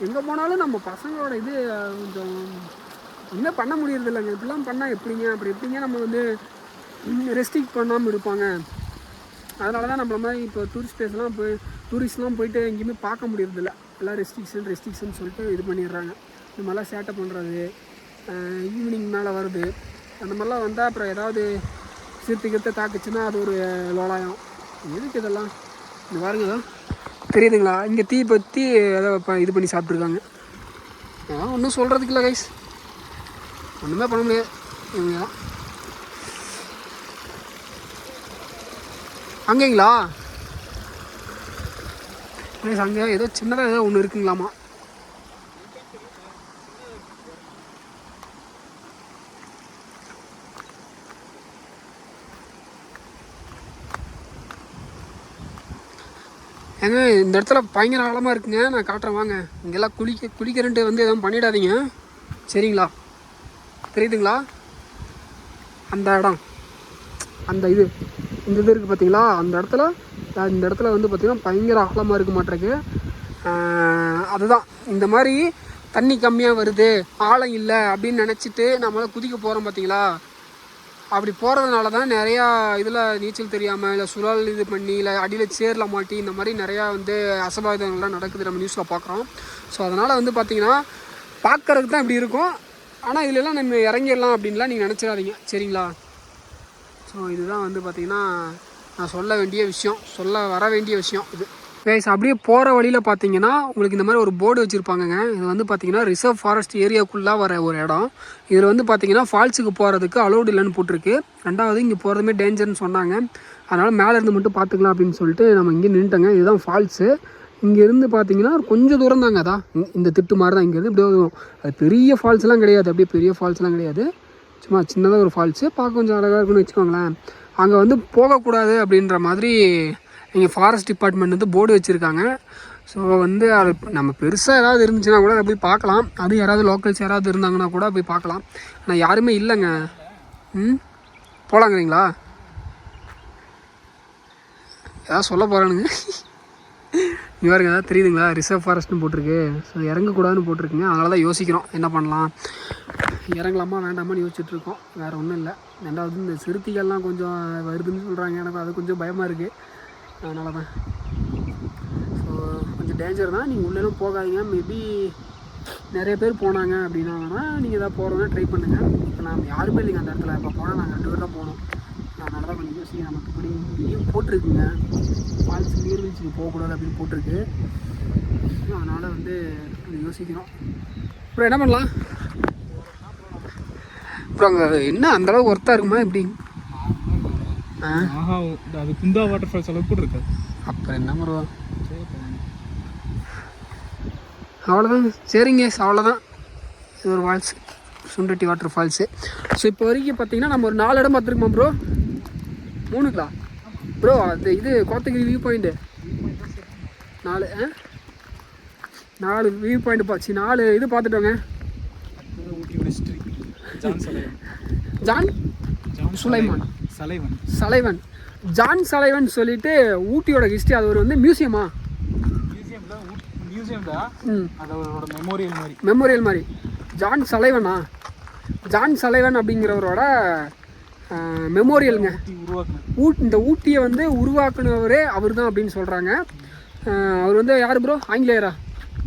எங்கே போனாலும் நம்ம பசங்களோட இது கொஞ்சம் ஒன்றுமே பண்ண முடியறது இல்லைங்க. இப்படிலாம் பண்ணால் எப்படிங்க, அப்படி எப்படிங்க நம்ம வந்து ரெஸ்ட்ரிக்ட் பண்ணாமல் இருப்பாங்க. அதனால தான் நம்மள மாதிரி இப்போ டூரிஸ்ட் பிளேஸ்லாம் டூரிஸ்ட்லாம் போயிட்டு எங்கேயுமே பார்க்க முடியறதில்ல. எல்லாம் ரெஸ்ட்ரிக்ஷன் சொல்லிட்டு இது பண்ணிடுறாங்க. இந்த மாதிரிலாம் சேட்டை பண்ணுறது, ஈவினிங் மேலே வருது, அந்த மாதிரிலாம் வந்தால் அப்புறம் ஏதாவது சிறுத்தைக்கிட்ட தாக்குச்சுன்னா அது ஒரு லோலாயம். எதுக்கு இதெல்லாம்? இந்த பாருங்க தான் தெரியுதுங்களா, இங்கே தீ பற்றி அதை இது பண்ணி சாப்பிட்ருக்காங்க. அதெல்லாம் ஒன்றும் சொல்கிறதுக்கு இல்லை கைஸ், ஒன்றுமே பண்ண முடியாது. இவங்க தான் அங்கேங்களா கைஸ், அங்கே ஏதோ சின்னதாக ஏதோ ஒன்று இருக்குங்களாமா. ஏங்க இந்த இடத்துல பயங்கர ஆழமாக இருக்குங்க, நான் காட்டுறேன் வாங்க. இங்கெல்லாம் குளிக்கிறன்ட்டு வந்து எதுவும் பண்ணிடாதீங்க, சரிங்களா? தெரியுதுங்களா அந்த இடம், அந்த இது இந்த இது இருக்குது பார்த்தீங்களா? இந்த இடத்துல வந்து பார்த்திங்கன்னா பயங்கர ஆழமாக இருக்க மாட்டேருக்கு. அதுதான் இந்த மாதிரி தண்ணி கம்மியாக வருது, ஆழம் இல்லை அப்படின்னு நினச்சிட்டு நம்மளால் குதிக்க போகிறோம் பார்த்தீங்களா? அப்படி போகிறதுனால தான் நிறையா இதில் நீச்சல் தெரியாமல் இல்லை சுழல் இது பண்ணி இல்லை அடியில் சேரில் மாட்டி இந்த மாதிரி நிறையா வந்து அசம்பாவிதங்கள்லாம் நடக்குது, நம்ம நியூஸில் பார்க்குறோம். ஸோ அதனால் வந்து பார்த்திங்கன்னா பார்க்குறதுக்கு தான் இப்படி இருக்கும். ஆனால் இதிலெல்லாம் நம்ம இறங்கிடலாம் அப்படின்லாம் நீங்கள் நினச்சிடாதீங்க, சரிங்களா? ஸோ இதுதான் வந்து பார்த்திங்கன்னா நான் சொல்ல வர வேண்டிய விஷயம் இது கைஸ். அப்படியே போகிற வழியில் பார்த்தீங்கன்னா உங்களுக்கு இந்த மாதிரி ஒரு போர்டு வச்சுருப்பாங்கங்க. இது வந்து பார்த்திங்கன்னா ரிசர்வ் ஃபாரஸ்ட் ஏரியாவுக்குள்ளே வர ஒரு இடம். இதில் வந்து பார்த்திங்கன்னா ஃபால்ஸுக்கு போகிறதுக்கு அலோடு இல்லைன்னு போட்டிருக்கு. ரெண்டாவது இங்கே போகிறதுமே டேஞ்சர்னு சொன்னாங்க. அதனால் மேலே இருந்து மட்டும் பார்த்துக்கலாம் அப்படின்னு சொல்லிட்டு நம்ம இங்கே நின்றுட்டோங்க. இதுதான் ஃபால்ஸு. இங்கேருந்து பார்த்தீங்கன்னா கொஞ்சம் தூரம் தாங்க, அதான் இந்த திட்டு மாதிரி தான் இங்கேருந்து இப்படி வரும். அது பெரிய ஃபால்ஸ்லாம் கிடையாது, அப்படியே பெரிய ஃபால்ஸ்லாம் கிடையாது, சும்மா சின்னதாக ஒரு ஃபால்ஸு, பார்க்க கொஞ்சம் அழகாக இருக்குன்னு வச்சுக்கோங்களேன். அங்கே வந்து போகக்கூடாது அப்படின்ற மாதிரி இங்கே ஃபாரஸ்ட் டிபார்ட்மெண்ட் வந்து போர்டு வச்சுருக்காங்க. ஸோ வந்து அது நம்ம பெருசாக ஏதாவது இருந்துச்சுன்னா கூட அதை போய் பார்க்கலாம். அது யாராவது லோக்கல்ஸ் யாராவது இருந்தாங்கன்னா கூட போய் பார்க்கலாம். ஆனால் யாருமே இல்லைங்க. போகலாங்கிறீங்களா? ஏதாவது சொல்ல போகிறானுங்க. இவருங்க ஏதாவது தெரியுதுங்களா, ரிசர்வ் ஃபாரஸ்ட்னு போட்டிருக்கு. ஸோ இறங்கக்கூடாதுன்னு போட்டிருக்குங்க. அதனால தான் யோசிக்கிறோம் என்ன பண்ணலாம், இறங்கலாமா வேண்டாமான்னு யோசிச்சுட்ருக்கோம், வேறு ஒன்றும் இல்லை. ரெண்டாவது இந்த சிறுத்தைகள்லாம் கொஞ்சம் வருதுன்னு சொல்கிறாங்க, எனக்கு அது கொஞ்சம் பயமாக இருக்குது. அதனால தான் ஸோ கொஞ்சம் டேஞ்சர் தான். நீங்கள் உள்ளேலாம் போகாதீங்க. மேபி நிறைய பேர் போனாங்க அப்படின்னா வேணால் நீங்கள் எதாவது போகிறதா ட்ரை பண்ணுங்கள். இப்போ நாம் யாருமே இல்லைங்க அந்த இடத்துல. இப்போ போனால் நாங்கள் 2 பேர் தான் போனோம். அதனால தான் கொஞ்சம் யோசிக்க. நமக்கு இப்படி லீவ் போட்டிருக்குங்க, ஃபால்ஸ் நீர்வீழ்ச்சிக்கு போகக்கூடாது அப்படின்னு போட்டிருக்கு. அதனால் வந்து கொஞ்சம் யோசிக்கிறோம். அப்புறம் என்ன பண்ணலாம்? அப்புறம் அங்கே என்ன அந்தளவுக்கு ஒர்த்தாக இருக்குமா எப்படி? அது குந்தா வாட்டர் ஃபால்ஸ் அளவுக்கு கூட இருக்காது. அப்புறம் என்ன பண்ணுவோம், அவ்வளோதான். சரிங்க, அவ்வளோதான். இது ஒரு ஃபால்ஸ், சுண்டட்டி வாட்டர் ஃபால்ஸு. ஸோ இப்போ வரைக்கும் பார்த்தீங்கன்னா நம்ம ஒரு 4 இடம் பார்த்துருக்கோம் ப்ரோ. 3ங்களா ப்ரோ? அது இது Kotagiri view point 4 view point பார்த்து 4 இது பார்த்துட்டோங்க. ஜான் சலைவன் ஜான் சலைவன் சொல்லிட்டு ஊட்டியோட ஹிஸ்ட்ரி. அது ஒரு வந்து மியூசியமா? மியூசியம் தான், அது அவரோட மெமோரியல் மாதிரி. மெமோரியல் மாதிரி. ஜான் சலைவன் அப்படிங்கிறவரோட மெமோரியலுங்க. இந்த ஊட்டியை வந்து உருவாக்குனவரே அவர் தான் அப்படின்னு சொல்கிறாங்க. அவர் வந்து யார் ப்ரோ? ஆங்கிலேயரா?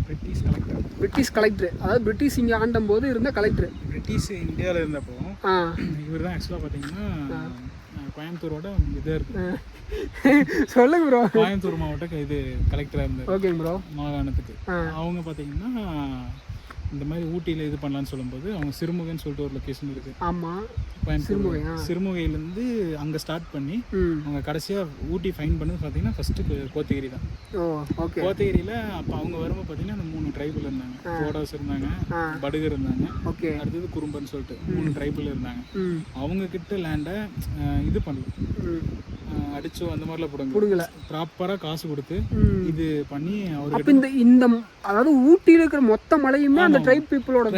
British collector. அதாவது பிரிட்டிஷ் இங்கே ஆண்டும் போது இருந்த கலெக்டர். பிரிட்டிஷ் இந்தியாவில் இருந்தப்போ இவர் தான் ஆக்சுவலாக பார்த்தீங்கன்னா கோயம்புத்தூரோட இதாக இருக்கு. சொல்லுங்க ப்ரோ. கோயம்புத்தூர் மாவட்ட இது கலெக்டராக இருந்தார். ஓகேங்க ப்ரோ. மாகாணத்துக்கு அவங்க பார்த்தீங்கன்னா இந்த மாதிரி ஊட்டியில் இது பண்ணலான்னு சொல்லும்போது அவங்க சிறுமுகைன்னு சொல்லிட்டு ஒரு லொக்கேஷன் இருக்குது. ஆமாம், கோயம்புத்தூர் சிறுமுகையிலேருந்து அங்கே ஸ்டார்ட் பண்ணி அவங்க கடைசியாக ஊட்டி ஃபைன் பண்ணது பார்த்தீங்கன்னா ஃபஸ்ட்டு கோத்தகிரி தான். ஓகே. கோத்தகிரியில் அப்போ அவங்க வரும்போது பார்த்தீங்கன்னா அந்த 3 ட்ரைபிள் இருந்தாங்க. கோடாஸ் இருந்தாங்க, படுகர் இருந்தாங்க, ஓகே, அடுத்தது குறும்பன்னு சொல்லிட்டு 3 ட்ரைபிள் இருந்தாங்க. அவங்க கிட்ட லேண்டை இது பண்ணல, அடிச்சோ அந்த மாதிரிலாம் பிடுங்கல, ப்ராப்பராக காசு கொடுத்து இது பண்ணி அவருக்கு இந்த அதாவது ஊட்டியில் இருக்கிற மொத்த மலையுமே அந்த ட்ரைப் பீப்புளோட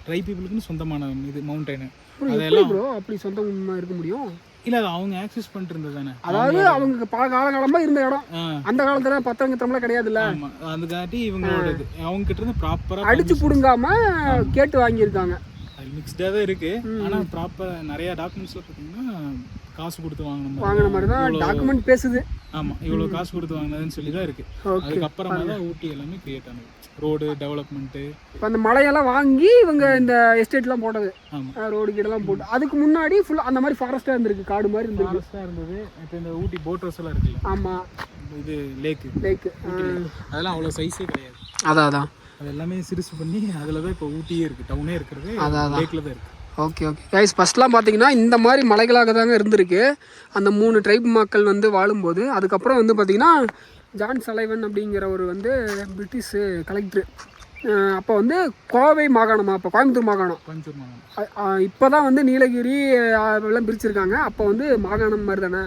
ட்ரைப் பீப்புளுக்குன்னு சொந்தமான இது மவுண்டனு. அதெல்லாம் ப்ரோ அப்படி சொந்தமா இருக்க முடியும்? இல்ல அது அவங்க ஆக்சஸ் பண்ணிட்டு இருந்தது தானே. அதாவது அவங்க பல காலகாலமா இருந்த இடம். அந்த காலத்துல பத்திரங்கத்தம்லாம் கிடையாது இல்ல. அதுக்காட்டி இவங்களோட அவங்க கிட்ட இருந்து ப்ராப்பரா அடிச்சு புடுங்காம கேட்டு வாங்கியிருக்காங்க. அது மிக்ஸ்டா தான் இருக்கு. ஆனா ப்ராப்பர் நிறைய டாக்குமெண்ட்ஸ்ல பாத்தீங்கன்னா காசு கொடுத்து வாங்கின மாதிரி தான் டாக்குமெண்ட் பேசுது. ஆமா, இவ்வளவு காசு கொடுத்து வாங்கினதுன்னு சொல்லி தான் இருக்கு. அதுக்கப்புறமா தான் ஊட்டி எல்லாமே கிரியேட் ஆனது, ரோடு டெவலப்மெண்ட். இப்போ அந்த மலையெல்லாம் வாங்கி இவங்க இந்த எஸ்டேட்லாம் போட்டது, ரோடு கீடெல்லாம் போட்டு. அதுக்கு முன்னாடி ஃபுல்லாக அந்த மாதிரி ஃபாரஸ்ட்டாக இருந்திருக்கு, காடு மாதிரி இருந்தது. இப்போ இந்த ஊட்டி போட் ஹவுஸ் எல்லாம் இருக்குல்ல. ஆமாம், இது லேக்கு அதெல்லாம் அவ்வளோ சைஸே கிடையாது. அதான் அது எல்லாமே சிறுசு பண்ணி அதில் தான் இப்போ ஊட்டியே இருக்குது, டவுனே இருக்கிறது லேக்கில் தான் இருக்குது. ஓகே கைஸ், ஃபஸ்ட்லாம் பார்த்தீங்கன்னா இந்த மாதிரி மலைகளாக தாங்க இருந்திருக்கு அந்த 3 ட்ரைப் மக்கள் வந்து வாழும்போது. அதுக்கப்புறம் வந்து பார்த்திங்கன்னா ஜான் சலைவன் அப்படிங்கிறவர் வந்து பிரிட்டிஷ் கலெக்டரு. அப்போ வந்து கோவை மாகாணம், அப்போ கோயம்புத்தூர் மாகாணம். இப்போ தான் வந்து நீலகிரி எல்லாம் பிரிச்சிருக்காங்க. அப்போ வந்து மாகாணம் மாதிரி தானே.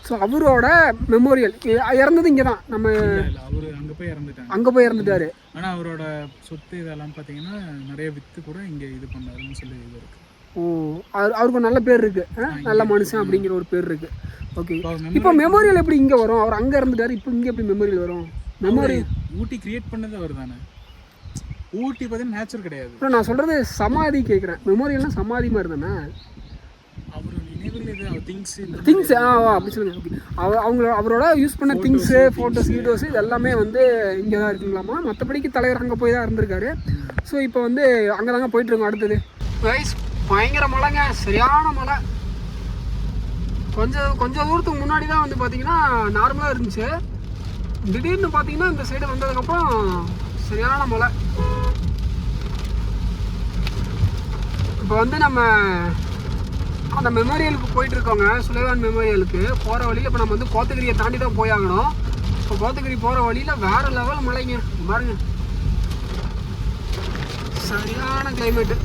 ஸோ அவரோட மெமோரியல் இறந்தது இங்கே தான். நம்ம அவர் அங்கே போய் இறந்துட்டாரு. ஆனால் அவரோட சொத்து இதெல்லாம் பார்த்தீங்கன்னா நிறைய விற்று கூட இங்கே இது பண்ணாருன்னு சொல்லி இது இருக்குது. அவருக்கு நல்ல பேர் இருக்கு, நல்ல மனுஷன் அப்படிங்கிற ஒரு பேர் இருக்கு. ஓகே, இப்போ மெமோரியல் எப்படி இங்கே வரும்? அவர் அங்கே இறந்துட்டாரு, இப்போ இங்கே எப்படி மெமோரியல் வரும்? மெமோரியல் ஊட்டி கிரியேட் பண்ணது அவர் தானே. ஊட்டி பார்த்தீங்கன்னா நேச்சர் கிடையாது. இப்போ நான் சொல்கிறது சமாதி கேட்குறேன். மெமோரியல்னா சமாதி மாதிரி தானே. அவர் நினைவில் திங்ஸ் அப்படி சொல்லுங்க. அவரோட யூஸ் பண்ண திங்ஸு, ஃபோட்டோஸ், வீடியோஸ் இது எல்லாமே வந்து இங்கே தான் இருக்குங்களாமா. மற்றபடிக்கு தலைவர் அங்கே போய் தான் இருந்திருக்காரு. ஸோ இப்போ வந்து அங்கே தாங்க போயிட்டுருக்கோம். அடுத்தது கைஸ், பயங்கர மழைங்க, சரியான மழை. கொஞ்சம் தூரத்துக்கு முன்னாடி தான் வந்து பார்த்தீங்கன்னா நார்மலாக இருந்துச்சு. திடீர்னு பார்த்தீங்கன்னா இந்த சைடு வந்ததுக்கப்புறம் சரியான மழை. இப்போ வந்து நம்ம அந்த மெமோரியலுக்கு போயிட்டுருக்கோங்க, சுலைவான் மெமோரியலுக்கு போகிற வழியில். இப்போ நம்ம வந்து கோத்தகிரியை தாண்டி தான் போயாகணும். இப்போ கோத்தகிரி போகிற வழியில் வேறு லெவல் மழைங்க பாருங்க, சரியான கிளைமேட்டு.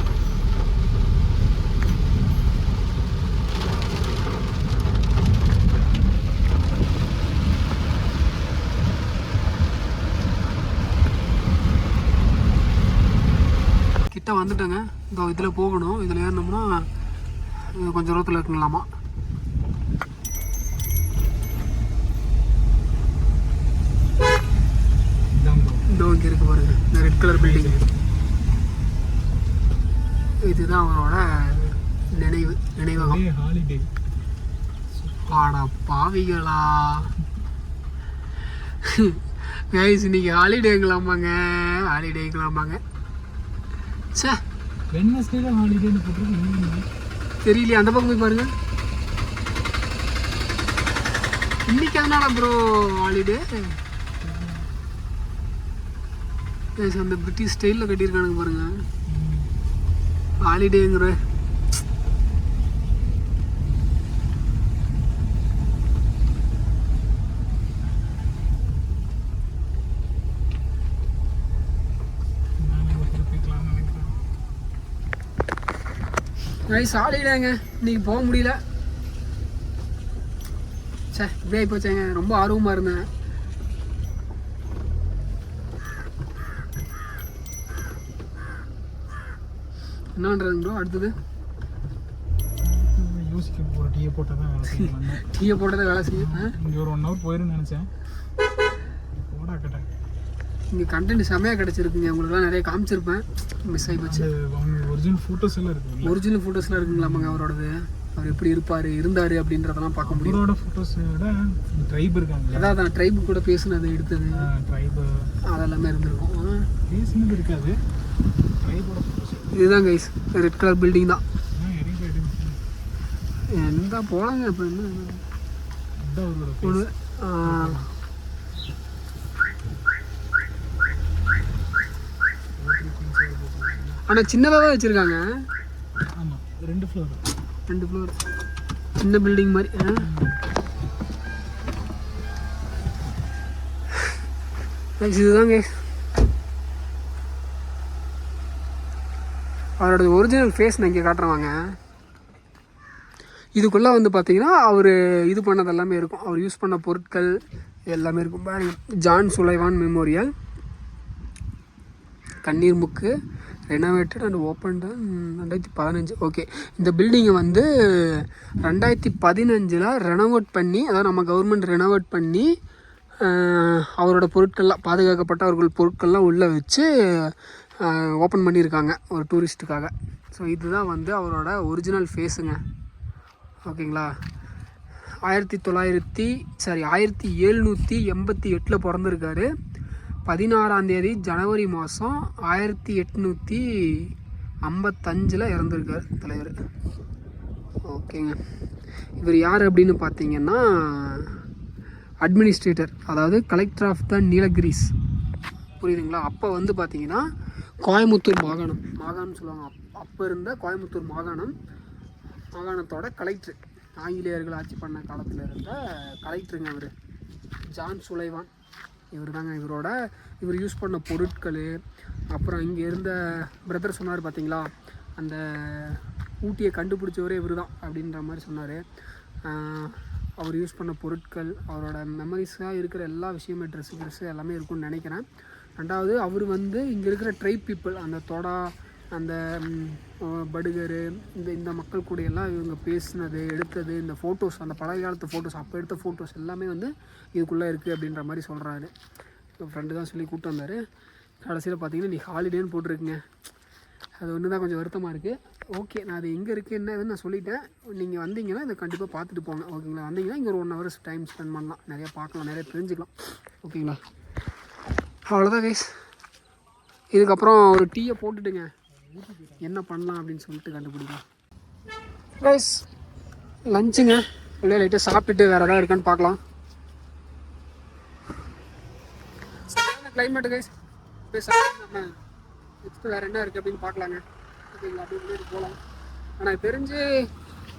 கிட்ட வந்துட்டேங்க. இதோ இதில் போகணும். இதில் ஏறினோம்னா கொஞ்சம் தூரத்தில் இருக்குங்களாமா. இதோ இங்கே இருக்கு பாருங்க, இந்த ரெட் கலர் பில்டிங். இதுதான் அவரோட நினைவகம். பாடா பாவிகளா கைஸ், இன்னைக்கு ஹாலிடேங்களாமாங்க, ஹாலிடேங்களாமாங்க. சே, வெட்னஸ்டேல ஹாலிடேன்னு போட்டுருக்கு, தெரியலையே. அந்த பக்கம் போய் பாருங்க. இன்னைக்கு அதனால ப்ரோ ஹாலிடே. அந்த பிரிட்டிஷ் ஸ்டைலில் கட்டியிருக்கானுங்க பாருங்க, ஹாலிடேங்கிற. நைஸ் ஹாலிடேங்க. இன்னைக்கு போக முடியல. சே, இப்படியே போச்சேங்க. ரொம்ப ஆர்வமாக இருந்தேன். என்ன பண்ணுறதுங்க ப்ரோ? அடுத்தது யோசிக்க போகிற டீயை போட்டால் தான் வேலை செய்யும். டீயை போட்டதை வேலை செய்யும். இங்கே ஒரு 1 hour போயிருன்னு நினச்சேன். போடா கேட்டேன். இங்கே கண்டென்ட் செமையாக கிடச்சிருக்குங்க, உங்களுக்குலாம் நிறைய காமிச்சிருப்பேன், மிஸ் ஆகி போச்சு. ஒரிஜினல் ஃபோட்டோஸ் எல்லாம் இருக்கு. ஒரிஜினல் ஃபோட்டோஸ்லாம் இருக்குங்களாமாங்க அவரோடது, அவர் எப்படி இருந்தார் அப்படின்றதெல்லாம் பார்க்க முடியும். அவரோட ஃபோட்டோஸ் விட ட்ரைப் இருக்காங்க, அதான் ட்ரைபு கூட பேசுனது எடுத்தது ட்ரைப் அதெல்லாமே இருந்திருக்கும். பேசுனது இருக்காது, ட்ரைபோட ஃபோட்டோஸ். இதுதான் கைஸ் ரெட் கலர் பில்டிங் தான். எந்த போலாங்க இப்போ என்ன ஆனால் சின்னதாக தான் வச்சுருக்காங்க. ஆமாம், 2 ஃப்ளோர் சின்ன பில்டிங் மாதிரி. இதுதாங்க அவரோட ஒரிஜினல் ஃபேஸ் நான் இங்கே காட்டுறவாங்க. இதுக்குள்ளே வந்து பார்த்தீங்கன்னா அவர் இது பண்ணது எல்லாமே இருக்கும், அவர் யூஸ் பண்ண பொருட்கள் எல்லாமே இருக்கும். பாருங்க, ஜான் சுலைவான் மெமோரியல், கண்ணீர் முக்கு, ரெனோவேட்டட் அண்ட் ஓப்பன் 2015. ஓகே, இந்த பில்டிங்கை வந்து 2015 ரெனோவேட் பண்ணி, அதாவது நம்ம கவர்மெண்ட் ரெனோவேட் பண்ணி அவரோட பொருட்கள்லாம், பாதுகாக்கப்பட்ட பொருட்கள்லாம் உள்ளே வச்சு ஓப்பன் பண்ணியிருக்காங்க ஒரு டூரிஸ்ட்டுக்காக. ஸோ இதுதான் வந்து அவரோட ஒரிஜினல் ஃபேஸுங்க. ஓகேங்களா, 1788 பிறந்திருக்காரு. 16ஆம் தேதி ஜனவரி மாதம் 1855 இறந்துருக்கார் தலைவர். ஓகேங்க, இவர் யார் அப்படின்னு பார்த்தீங்கன்னா அட்மினிஸ்ட்ரேட்டர், அதாவது கலெக்டர் ஆஃப் த நீலகிரிஸ், புரியுதுங்களா. அப்போ வந்து பார்த்தீங்கன்னா கோயமுத்தூர் மாகாணம் சொல்லுவாங்க. அப்போ இருந்த கோயமுத்தூர் மாகாணத்தோட கலெக்டர், ஆங்கிலேயர்கள் ஆட்சி பண்ண காலத்தில் இருந்த கலெக்டருங்க அவர், ஜான் சுலைவான். இவர் தாங்க இவர் யூஸ் பண்ண பொருட்கள். அப்புறம் இங்கே இருந்த பிரதர் சொன்னார் பார்த்தீங்களா, அந்த ஊட்டியை கண்டுபிடிச்சவரே இவர் தான் அப்படின்ற மாதிரி சொன்னார். அவர் யூஸ் பண்ண பொருட்கள், அவரோட மெமரிஸாக இருக்கிற எல்லா விஷயமே, ட்ரெஸ்ஸு எல்லாமே இருக்கும்னு நினைக்கிறேன். ரெண்டாவது, அவர் வந்து இங்கே இருக்கிற ட்ரைப் பீப்புள், அந்த தொடா, அந்த படுகர், இந்த மக்கள் கூட எல்லாம் இவங்க பேசினது, எடுத்தது, இந்த ஃபோட்டோஸ், அந்த பழைய காலத்து ஃபோட்டோஸ், அப்போ எடுத்த ஃபோட்டோஸ் எல்லாமே வந்து இதுக்குள்ளே இருக்குது அப்படின்ற மாதிரி சொல்கிறாரு. ஃப்ரெண்டு தான் சொல்லி கூப்பிட்டு வந்தார். கடைசியில் பார்த்தீங்கன்னா நீ ஹாலிடேன்னு போட்டிருக்குங்க. அது ஒன்று தான் கொஞ்சம் வருத்தமாக இருக்குது. ஓகே, நான் அது எங்கே இருக்குது என்ன இதுன்னு நான் சொல்லிட்டேன். நீங்கள் வந்தீங்கன்னா இதை கண்டிப்பாக பார்த்துட்டு போங்க. ஓகேங்களா, வந்தீங்கன்னா இங்கே ஒரு 1 hour டைம் ஸ்பெண்ட் பண்ணலாம், நிறையா பார்க்கலாம், நிறைய தெரிஞ்சுக்கலாம். ஓகேங்களா, அவ்வளோதான் கைஸ். இதுக்கப்புறம் ஒரு டீயை போட்டுட்டுங்க என்ன பண்ணலாம் அப்படின்னு சொல்லிட்டு கண்டுபிடிக்கலாம் கைஸ். லஞ்சுங்க, உள்ளே லைட்டாக சாப்பிட்டுட்டு வேறு எதாவது இருக்கான்னு பார்க்கலாம். கிளைமேட்டு கைஸ், நம்ம நெக்ஸ்ட்டு வேறு என்ன இருக்குது அப்படின்னு பார்க்கலாங்க. ஓகேங்களா, அப்படி போகலாம். ஆனால் தெரிஞ்சு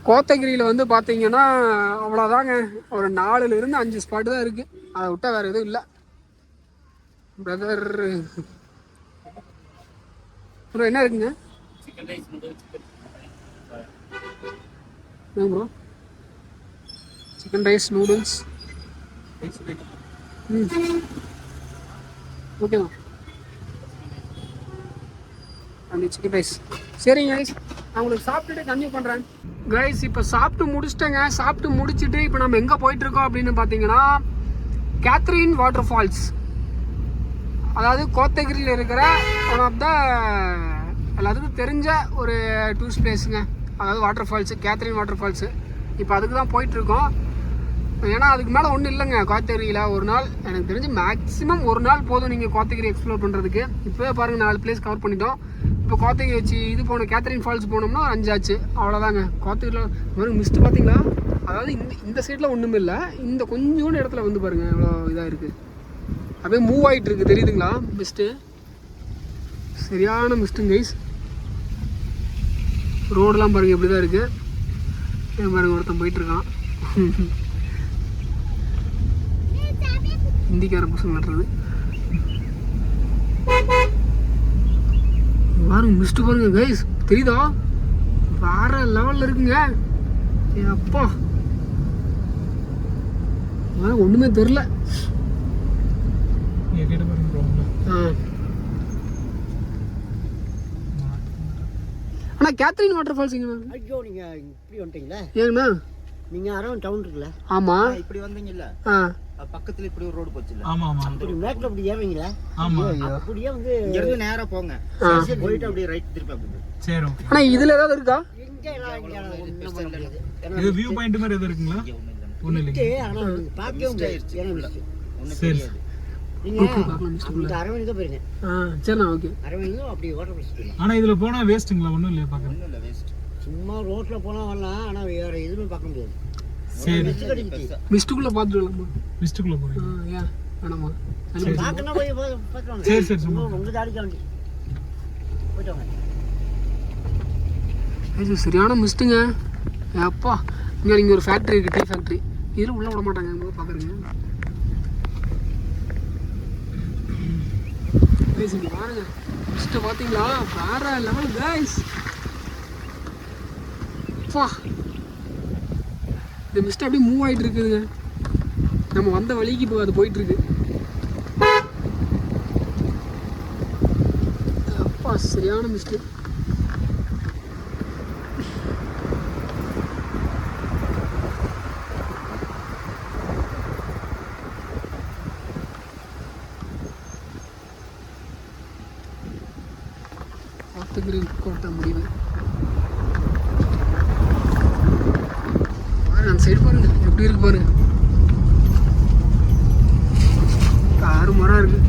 கோத்தகிரியில் வந்து பார்த்தீங்கன்னா அவ்வளோதாங்க, ஒரு 4 to 5 ஸ்பாட்டு தான் இருக்குது. அதை விட்டால் வேறு எதுவும் இல்லை பிரதர். ப்ரோ என்ன இருக்குங்க ப்ரோ? Chicken rice, noodles. ஓகேவா, அந்த சிக்கன் ரைஸ். சரிங்க கைஸ், நான் உங்களுக்கு சாப்பிட்டுட்டு கன்டினியூ பண்ணுறேன். கைஸ், இப்போ சாப்பிட்டு முடிச்சிட்டேங்க. சாப்பிட்டு முடிச்சுட்டு இப்போ நம்ம எங்கே போயிட்டுருக்கோம் அப்படின்னு பார்த்தீங்கன்னா கேத்ரின் வாட்டர் ஃபால்ஸ், அதாவது கோத்தகிரியில் இருக்கிற ஒன் ஆஃப் த எல்லாத்துக்கும் தெரிஞ்ச ஒரு டூரிஸ்ட் பிளேஸுங்க. அதாவது water falls, Catherine water falls. இப்போ அதுக்கு தான் போயிட்டுருக்கோம். ஏன்னா அதுக்கு மேலே ஒன்றும் இல்லைங்க கோத்தகிரியில். ஒரு நாள் எனக்கு தெரிஞ்சு மேக்ஸிமம் 1 நாள் போதும் நீங்கள் கோத்தகிரி எக்ஸ்ப்ளோர் பண்ணுறதுக்கு. இப்போவே பாருங்கள் 4 பிளேஸ் கவர் பண்ணிட்டோம். இப்போ கோத்தகிரி வச்சு இது போனோம், கேத்ரின் ஃபால்ஸ் போனோம்னா 5 ஆச்சு. அவ்வளோதாங்க. கோத்தகிரியில் வெறும் மிஸ்ட்டு பார்த்தீங்களா, அதாவது இந்த சைடில் ஒன்றுமே இல்லை, இந்த கொஞ்சோண்டு இடத்துல வந்து பாருங்கள் எவ்வளோ இதாக இருக்குது, அப்படியே மூவ் ஆகிட்டு இருக்குது, தெரியுதுங்களா மிஸ்ட்டு, சரியான மிஸ்ட்டுங்க கைஸ். ரோடெலாம் பாருங்கள் எப்படி தான் இருக்குது. பாருங்கள் ஒருத்தன் போயிட்டுருக்கான், ஹிந்திக்கார பசங்க நட்டுறது. பாருங்க மிஸ்ட்டு பாருங்க கைஸ், தெரியுதா, வேற லெவலில் இருக்குங்க. அப்பா ஒன்றுமே தெரில. அண்ணா கேத்ரின் வாட்டர் ஃபால்ஸ் இங்க. ஐயோ, நீங்க இப்படி வந்துட்டீங்களா? ஏங்கண்ணா, நீங்க அரௌண்ட் டவுன் இருக்குல்ல? ஆமா, இப்படி வந்தீங்கல்ல, பக்கத்துல இப்படி ஒரு ரோடு போச்சுல்ல, ஆமா ஆமா அந்த road. மேட்ல அப்படி ஏவீங்களா? ஆமா. அப்படியே வந்து இங்க இருந்து நேரா போங்க, போயிட்டு அப்படியே ரைட் திருப்பி அப்படி சரி ஓகே. ஆனால் இதில் ஏதாவது இருக்கா? இங்க ஒண்ணும் பண்ண முடியாது. இது வியூ பாயிண்ட் மாதிரி எதுவும் இருக்குங்களா? ஒண்ணும் இல்லைங்க. ஆனா நீங்க பார்க்கவே முடியாது. ஏன்னா mist. ஒன்றும் சரி தெரியாது. நீங்க அந்த அரவணைக்கு தான் போயிருங்க. சரிண்ணா ஓகே. அரவணைக்கு அப்படி வாட்டர் பிடிச்சி போயிடலாம். ஆனா இதுல போனா வேஸ்ட்டுங்களா? ஒண்ணும் இல்லையா பார்க்க? ஒன்றும் இல்லை, வேஸ்ட். சும்மா ரோட்ல போனா வரலாம், ஆனா வேற எதுவுமே பார்க்க முடியாது. சரி மிஸ்ட் கடிக்குது. மிஸ்ட்டுக்குள்ளே பார்த்துட்டு வரலாமா? மிஸ்டுக்குள்ள போறீங்க. ஏன் வேணாமா? பார்க்கணும் போய் பார்த்துட்டு வாங்க. சரி சரி சும்மா. உங்க தாடிக்க வேண்டி போயிட்டு வாங்க. இது சரியான மிஸ்ட்டுங்க. அப்பா இங்கே ஒரு ஃபேக்ட்ரி இருக்குது, டீ ஃபேக்ட்ரி. இதில் உள்ளே விட மாட்டாங்க பார்க்குறீங்க. இங்கே பாருங்க மிஸ்ட்டை பார்த்தீங்களா? வேற லெவல் கைஸ். அப்பா இந்த மிஸ்ட் அப்படியே மூவ் ஆகிட்டு இருக்குதுங்க. நம்ம வந்த வழிக்கு இப்போ அது போயிட்டுருக்கு. அப்பா சரியான மிஸ்ட்டு. கோட்டை முடிவு அந்த சைடு பாருங்க எப்படி இருக்கு பாருங்க. காரு மரம் இருக்கு.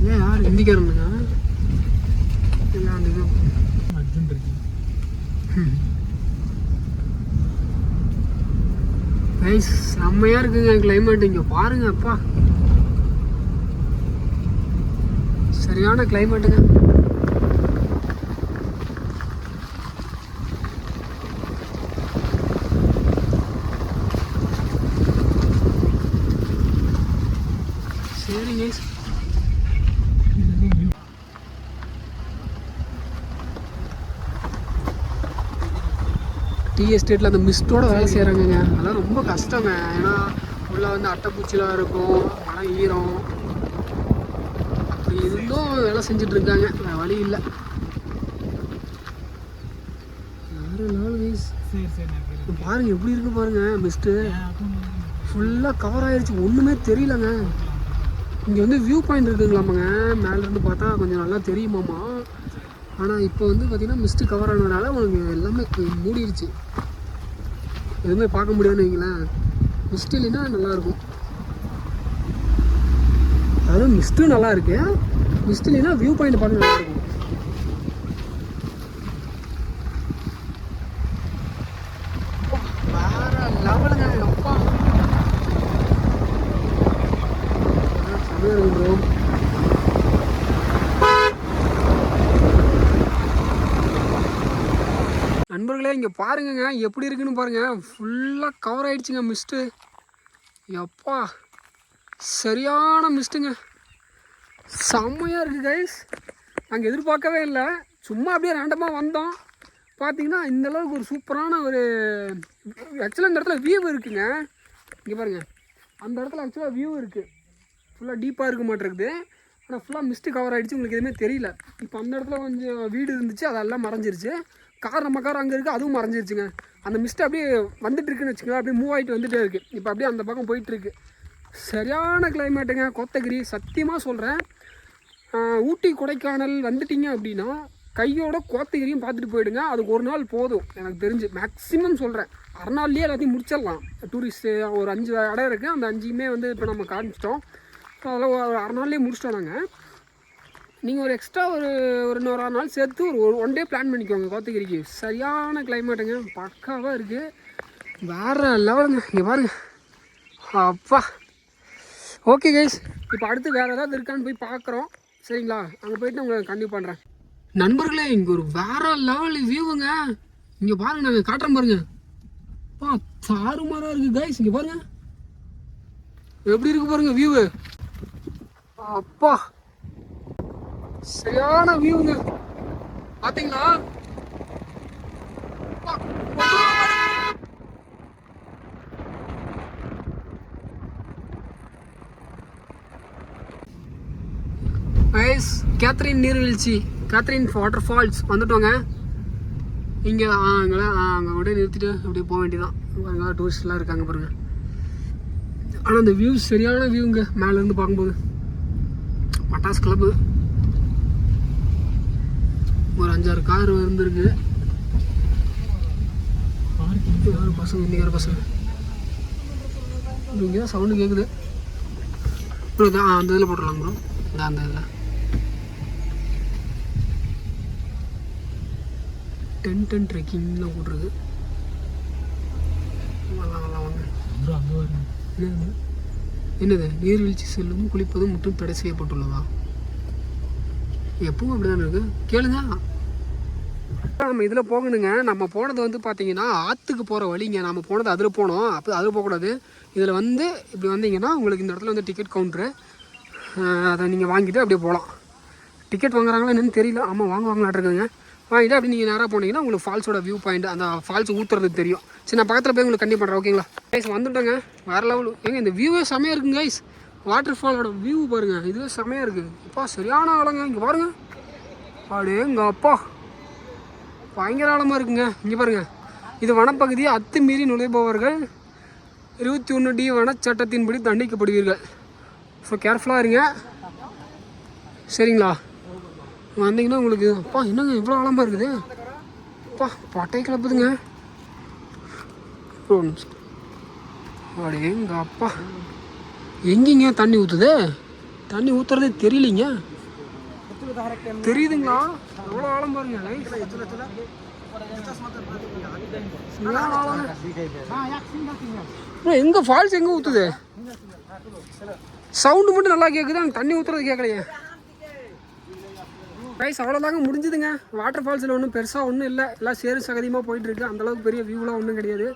ஏன் யார் ஹிந்திக்காரனுங்க? அர்ஜுன் இருக்கு. செம்மையா இருக்குங்க கிளைமேட். இங்க பாருங்க அப்பா சரியான கிளைமேட்டுங்க. சரிங்க டீ எஸ்டேட்டில் அந்த மிஸ்ட்டோட வேலை செய்கிறாங்கங்க. அதெல்லாம் ரொம்ப கஷ்டங்க. ஏன்னா உள்ளே வந்து அட்டைப்பூச்சிலாம் இருக்கும், மழை ஈரம், அப்படி இருந்தும் வேலை செஞ்சிட்ருக்காங்க. வேறு வழி இல்லை. வேறு நாள் வயசு சரி சரி பாருங்க எப்படி இருக்கு பாருங்க. மிஸ்ட்டு ஃபுல்லாக கவர் ஆகிடுச்சு, ஒன்றுமே தெரியலங்க. இங்கே வந்து வியூ பாயிண்ட் இருக்குங்களாமாங்க, மேலேருந்து பார்த்தா கொஞ்சம் நல்லா தெரியுமாம்மா. ஆனால் இப்போ வந்து பார்த்திங்கன்னா மிஸ்ட்டு கவர் ஆனதுனால உங்களுக்கு எல்லாமே மூடிடுச்சு, எதுவுமே பார்க்க முடியாதுன்னு வைங்களேன். மிஸ்ட் இல்லைன்னா நல்லாயிருக்கும். அதாவது மிஸ்ட்டும் நல்லா இருக்கு, மிஸ்ட் இல்லைன்னா வியூ பாயிண்ட் பார்க்க நல்லாயிருக்கும். வேற லெவலுங்க. அப்பா செம்மையாக இருக்கு ப்ரோ. நண்பர்களே இங்கே பாருங்கங்க எப்படி இருக்குன்னு பாருங்கள். ஃபுல்லாக கவர் ஆகிடுச்சுங்க மிஸ்ட்டு. எப்பா சரியான மிஸ்ட்டுங்க, செம்மையாக இருக்குது கைஸ். நாங்கள் எதிர்பார்க்கவே இல்லை, சும்மா அப்படியே ரேண்டமாக வந்தோம். பார்த்தீங்கன்னா இந்தளவுக்கு ஒரு சூப்பரான ஒரு ஆக்சுவலாக இந்த இடத்துல வியூ இருக்குங்க. இங்கே பாருங்கள் அந்த இடத்துல ஆக்சுவலாக வியூ இருக்குது, ஃபுல்லாக டீப்பாக இருக்க மாட்டேருக்குது. ஆனால் ஃபுல்லாக மிஸ்ட்டு கவர் ஆகிடுச்சு, உங்களுக்கு எதுவுமே தெரியல. இப்போ அந்த இடத்துல கொஞ்சம் வீடு இருந்துச்சு, அதெல்லாம் மறைஞ்சிருச்சு. கார் நம்ம கார் அங்கே இருக்குது, அதுவும் மறைஞ்சிருச்சுங்க. அந்த மிஸ்ட்டு அப்படியே வந்துட்டு இருக்குன்னு வச்சுக்கோங்க, அப்படியே மூவ் ஆகிட்டு வந்துகிட்டே இருக்குது. இப்போ அப்படியே அந்த பக்கம் போயிட்டுருக்கு. சரியான கிளைமேட்டுங்க கோத்தகிரி. சத்தியமாக சொல்கிறேன், ஊட்டி கொடைக்கானல் வந்துட்டிங்க அப்படின்னா கையோட கோத்தகிரியும் பார்த்துட்டு போயிடுங்க. அதுக்கு ஒரு நாள் போதும் எனக்கு தெரிஞ்சு. மேக்ஸிமம் சொல்கிறேன், அரைநாள்லேயே எல்லாத்தையும் முடிச்சிடலாம். டூரிஸ்ட்டு ஒரு 5 இடம் இருக்குது, அந்த 5மே வந்து இப்போ நம்ம காமிச்சிட்டோம். ஸோ அதில் ஒரு அரைநாள்லேயே முடிச்சிட்டோம் நாங்கள். நீங்கள் ஒரு எக்ஸ்ட்ரா ஒரு இன்னொரு 6 நாள் சேர்த்து ஒரு 1 டே பிளான் பண்ணிக்கோங்க கோத்தகிரிக்கு. சரியான கிளைமேட்டுங்க, பக்காவாக இருக்குது, வேறு லெவலுங்க. இங்கே பாருங்க அப்பா. ஓகே கைஸ், இப்போ அடுத்து வேறு ஏதாவது இருக்கான்னு போய் பார்க்குறோம் சரிங்களா? அங்கே போய்ட்டு உங்களுக்கு கண்டிப்பாக பண்ணுறேன். நண்பர்களே இங்கே ஒரு வேறு லெவல் வியூவுங்க. இங்கே பாருங்க, நாங்கள் காட்டுறோம் பாருங்க. அப்பா தாறுமாறாக இருக்குது கைஸ். இங்கே பாருங்க எப்படி இருக்கு பாருங்க வியூவு. அப்பா சரியான வியூங்க, பாத்தீங்களா? கைஸ், கேத்ரின் நீர்வீழ்ச்சி, கேத்ரின் வாட்டர் ஃபால்ஸ் வந்துட்டோங்க. இங்கே அங்கே கூட நிறுத்திட்டு அப்படியே போக வேண்டியதான். அங்கே டூரிஸ்ட்லாம் இருக்காங்க பாருங்க. ஆனால் அந்த வியூ சரியான வியூங்க மேலேருந்து பார்க்கும்போது. மட்டாஸ் கிளப்பு ஒரு 5-6 கார் வந்துருக்கு. பசங்க இன்னைக்கு பசங்க இங்கே தான் சவுண்டு கேட்குது ப்ரோ. அந்த இதில் போட்டுடலாம் ப்ரோ. அந்த இதில் டென்ட் அண்ட் ட்ரெக்கிங்லாம் போட்டிருக்கு. என்னது நீர்வீழ்ச்சி செல்லும் குளிப்பதும் மட்டும் தடை செய்யப்பட்டுள்ளதா? எப்பவும் அப்படி தானே இருக்கு. கேளுங்க. நம்ம இதில் போகணுங்க. நம்ம போனது வந்து பார்த்தீங்கன்னா ஆற்றுக்கு போகிற வழிங்க. நம்ம போனது அதில் போனோம். அப்போ அதில் போகக்கூடாது. இதில் வந்து இப்படி வந்தீங்கன்னா உங்களுக்கு இந்த இடத்துல வந்து டிக்கெட் கவுண்ட்ரு, அதை நீங்கள் வாங்கிட்டு அப்படியே போகலாம். டிக்கெட் வாங்குறாங்களா என்னன்னு தெரியல. ஆமாம் வாங்கலாட்ருக்குங்க. வாங்கிட்டு அப்படி நீங்கள் நேராக போனீங்கன்னா உங்களுக்கு ஃபால்ஸோட வியூ பாயிண்ட், அந்த ஃபால்ஸ் ஊற்றுறது தெரியும். சரி, நான் பக்கத்தில் போய் உங்களுக்கு கண்டிப்பாக பண்ணுறேன். ஓகேங்களா கைஸ்? வந்துட்டோங்க. வேறு லெவல். ஏங்க இந்த வியூவே செமையாக இருக்குங்க கைஸ். வாட்டர் ஃபாலோட வியூ பாருங்கள். இதுவே செமையாக இருக்குது. அப்பா சரியான ஆழங்க. இங்கே பாருங்கள். அப்படியே எங்கள் அப்பா பயங்கர ஆழமாக இருக்குங்க. இங்கே பாருங்கள். இது வனப்பகுதியை அத்துமீறி நுழைபவர்கள் 21D வனச்சட்டத்தின்படி தண்டிக்கப்படுவீர்கள். ஸோ கேர்ஃபுல்லாக இருங்க சரிங்களா? வந்தீங்கன்னா உங்களுக்கு அப்பா என்னங்க இவ்வளோ ஆழமாக இருக்குது. அப்பா பட்டை கிளப்புதுங்க. அப்படியே எங்கள் அப்பா எங்கேங்க தண்ணி ஊற்றுது? தண்ணி ஊற்றுறதே தெரியலிங்க. தெரியுதுங்களா? எவ்வளோ ஆழம் பாருங்க. எங்க ஃபால்ஸ் எங்க ஊத்துது? சவுண்டு மட்டும் நல்லா கேட்குது, அங்கே தண்ணி ஊற்றுறது கேட்கலையே. கைஸ் அவ்வளோதாங்க, முடிஞ்சுதுங்க. வாட்டர் ஃபால்ஸில் ஒன்றும் பெருசாக ஒன்றும் இல்லை. எல்லாம் சேரு சகதியமாக போயிட்டுருக்கு. அந்தளவுக்கு பெரிய வியூலாம் ஒன்றும் கிடையாது.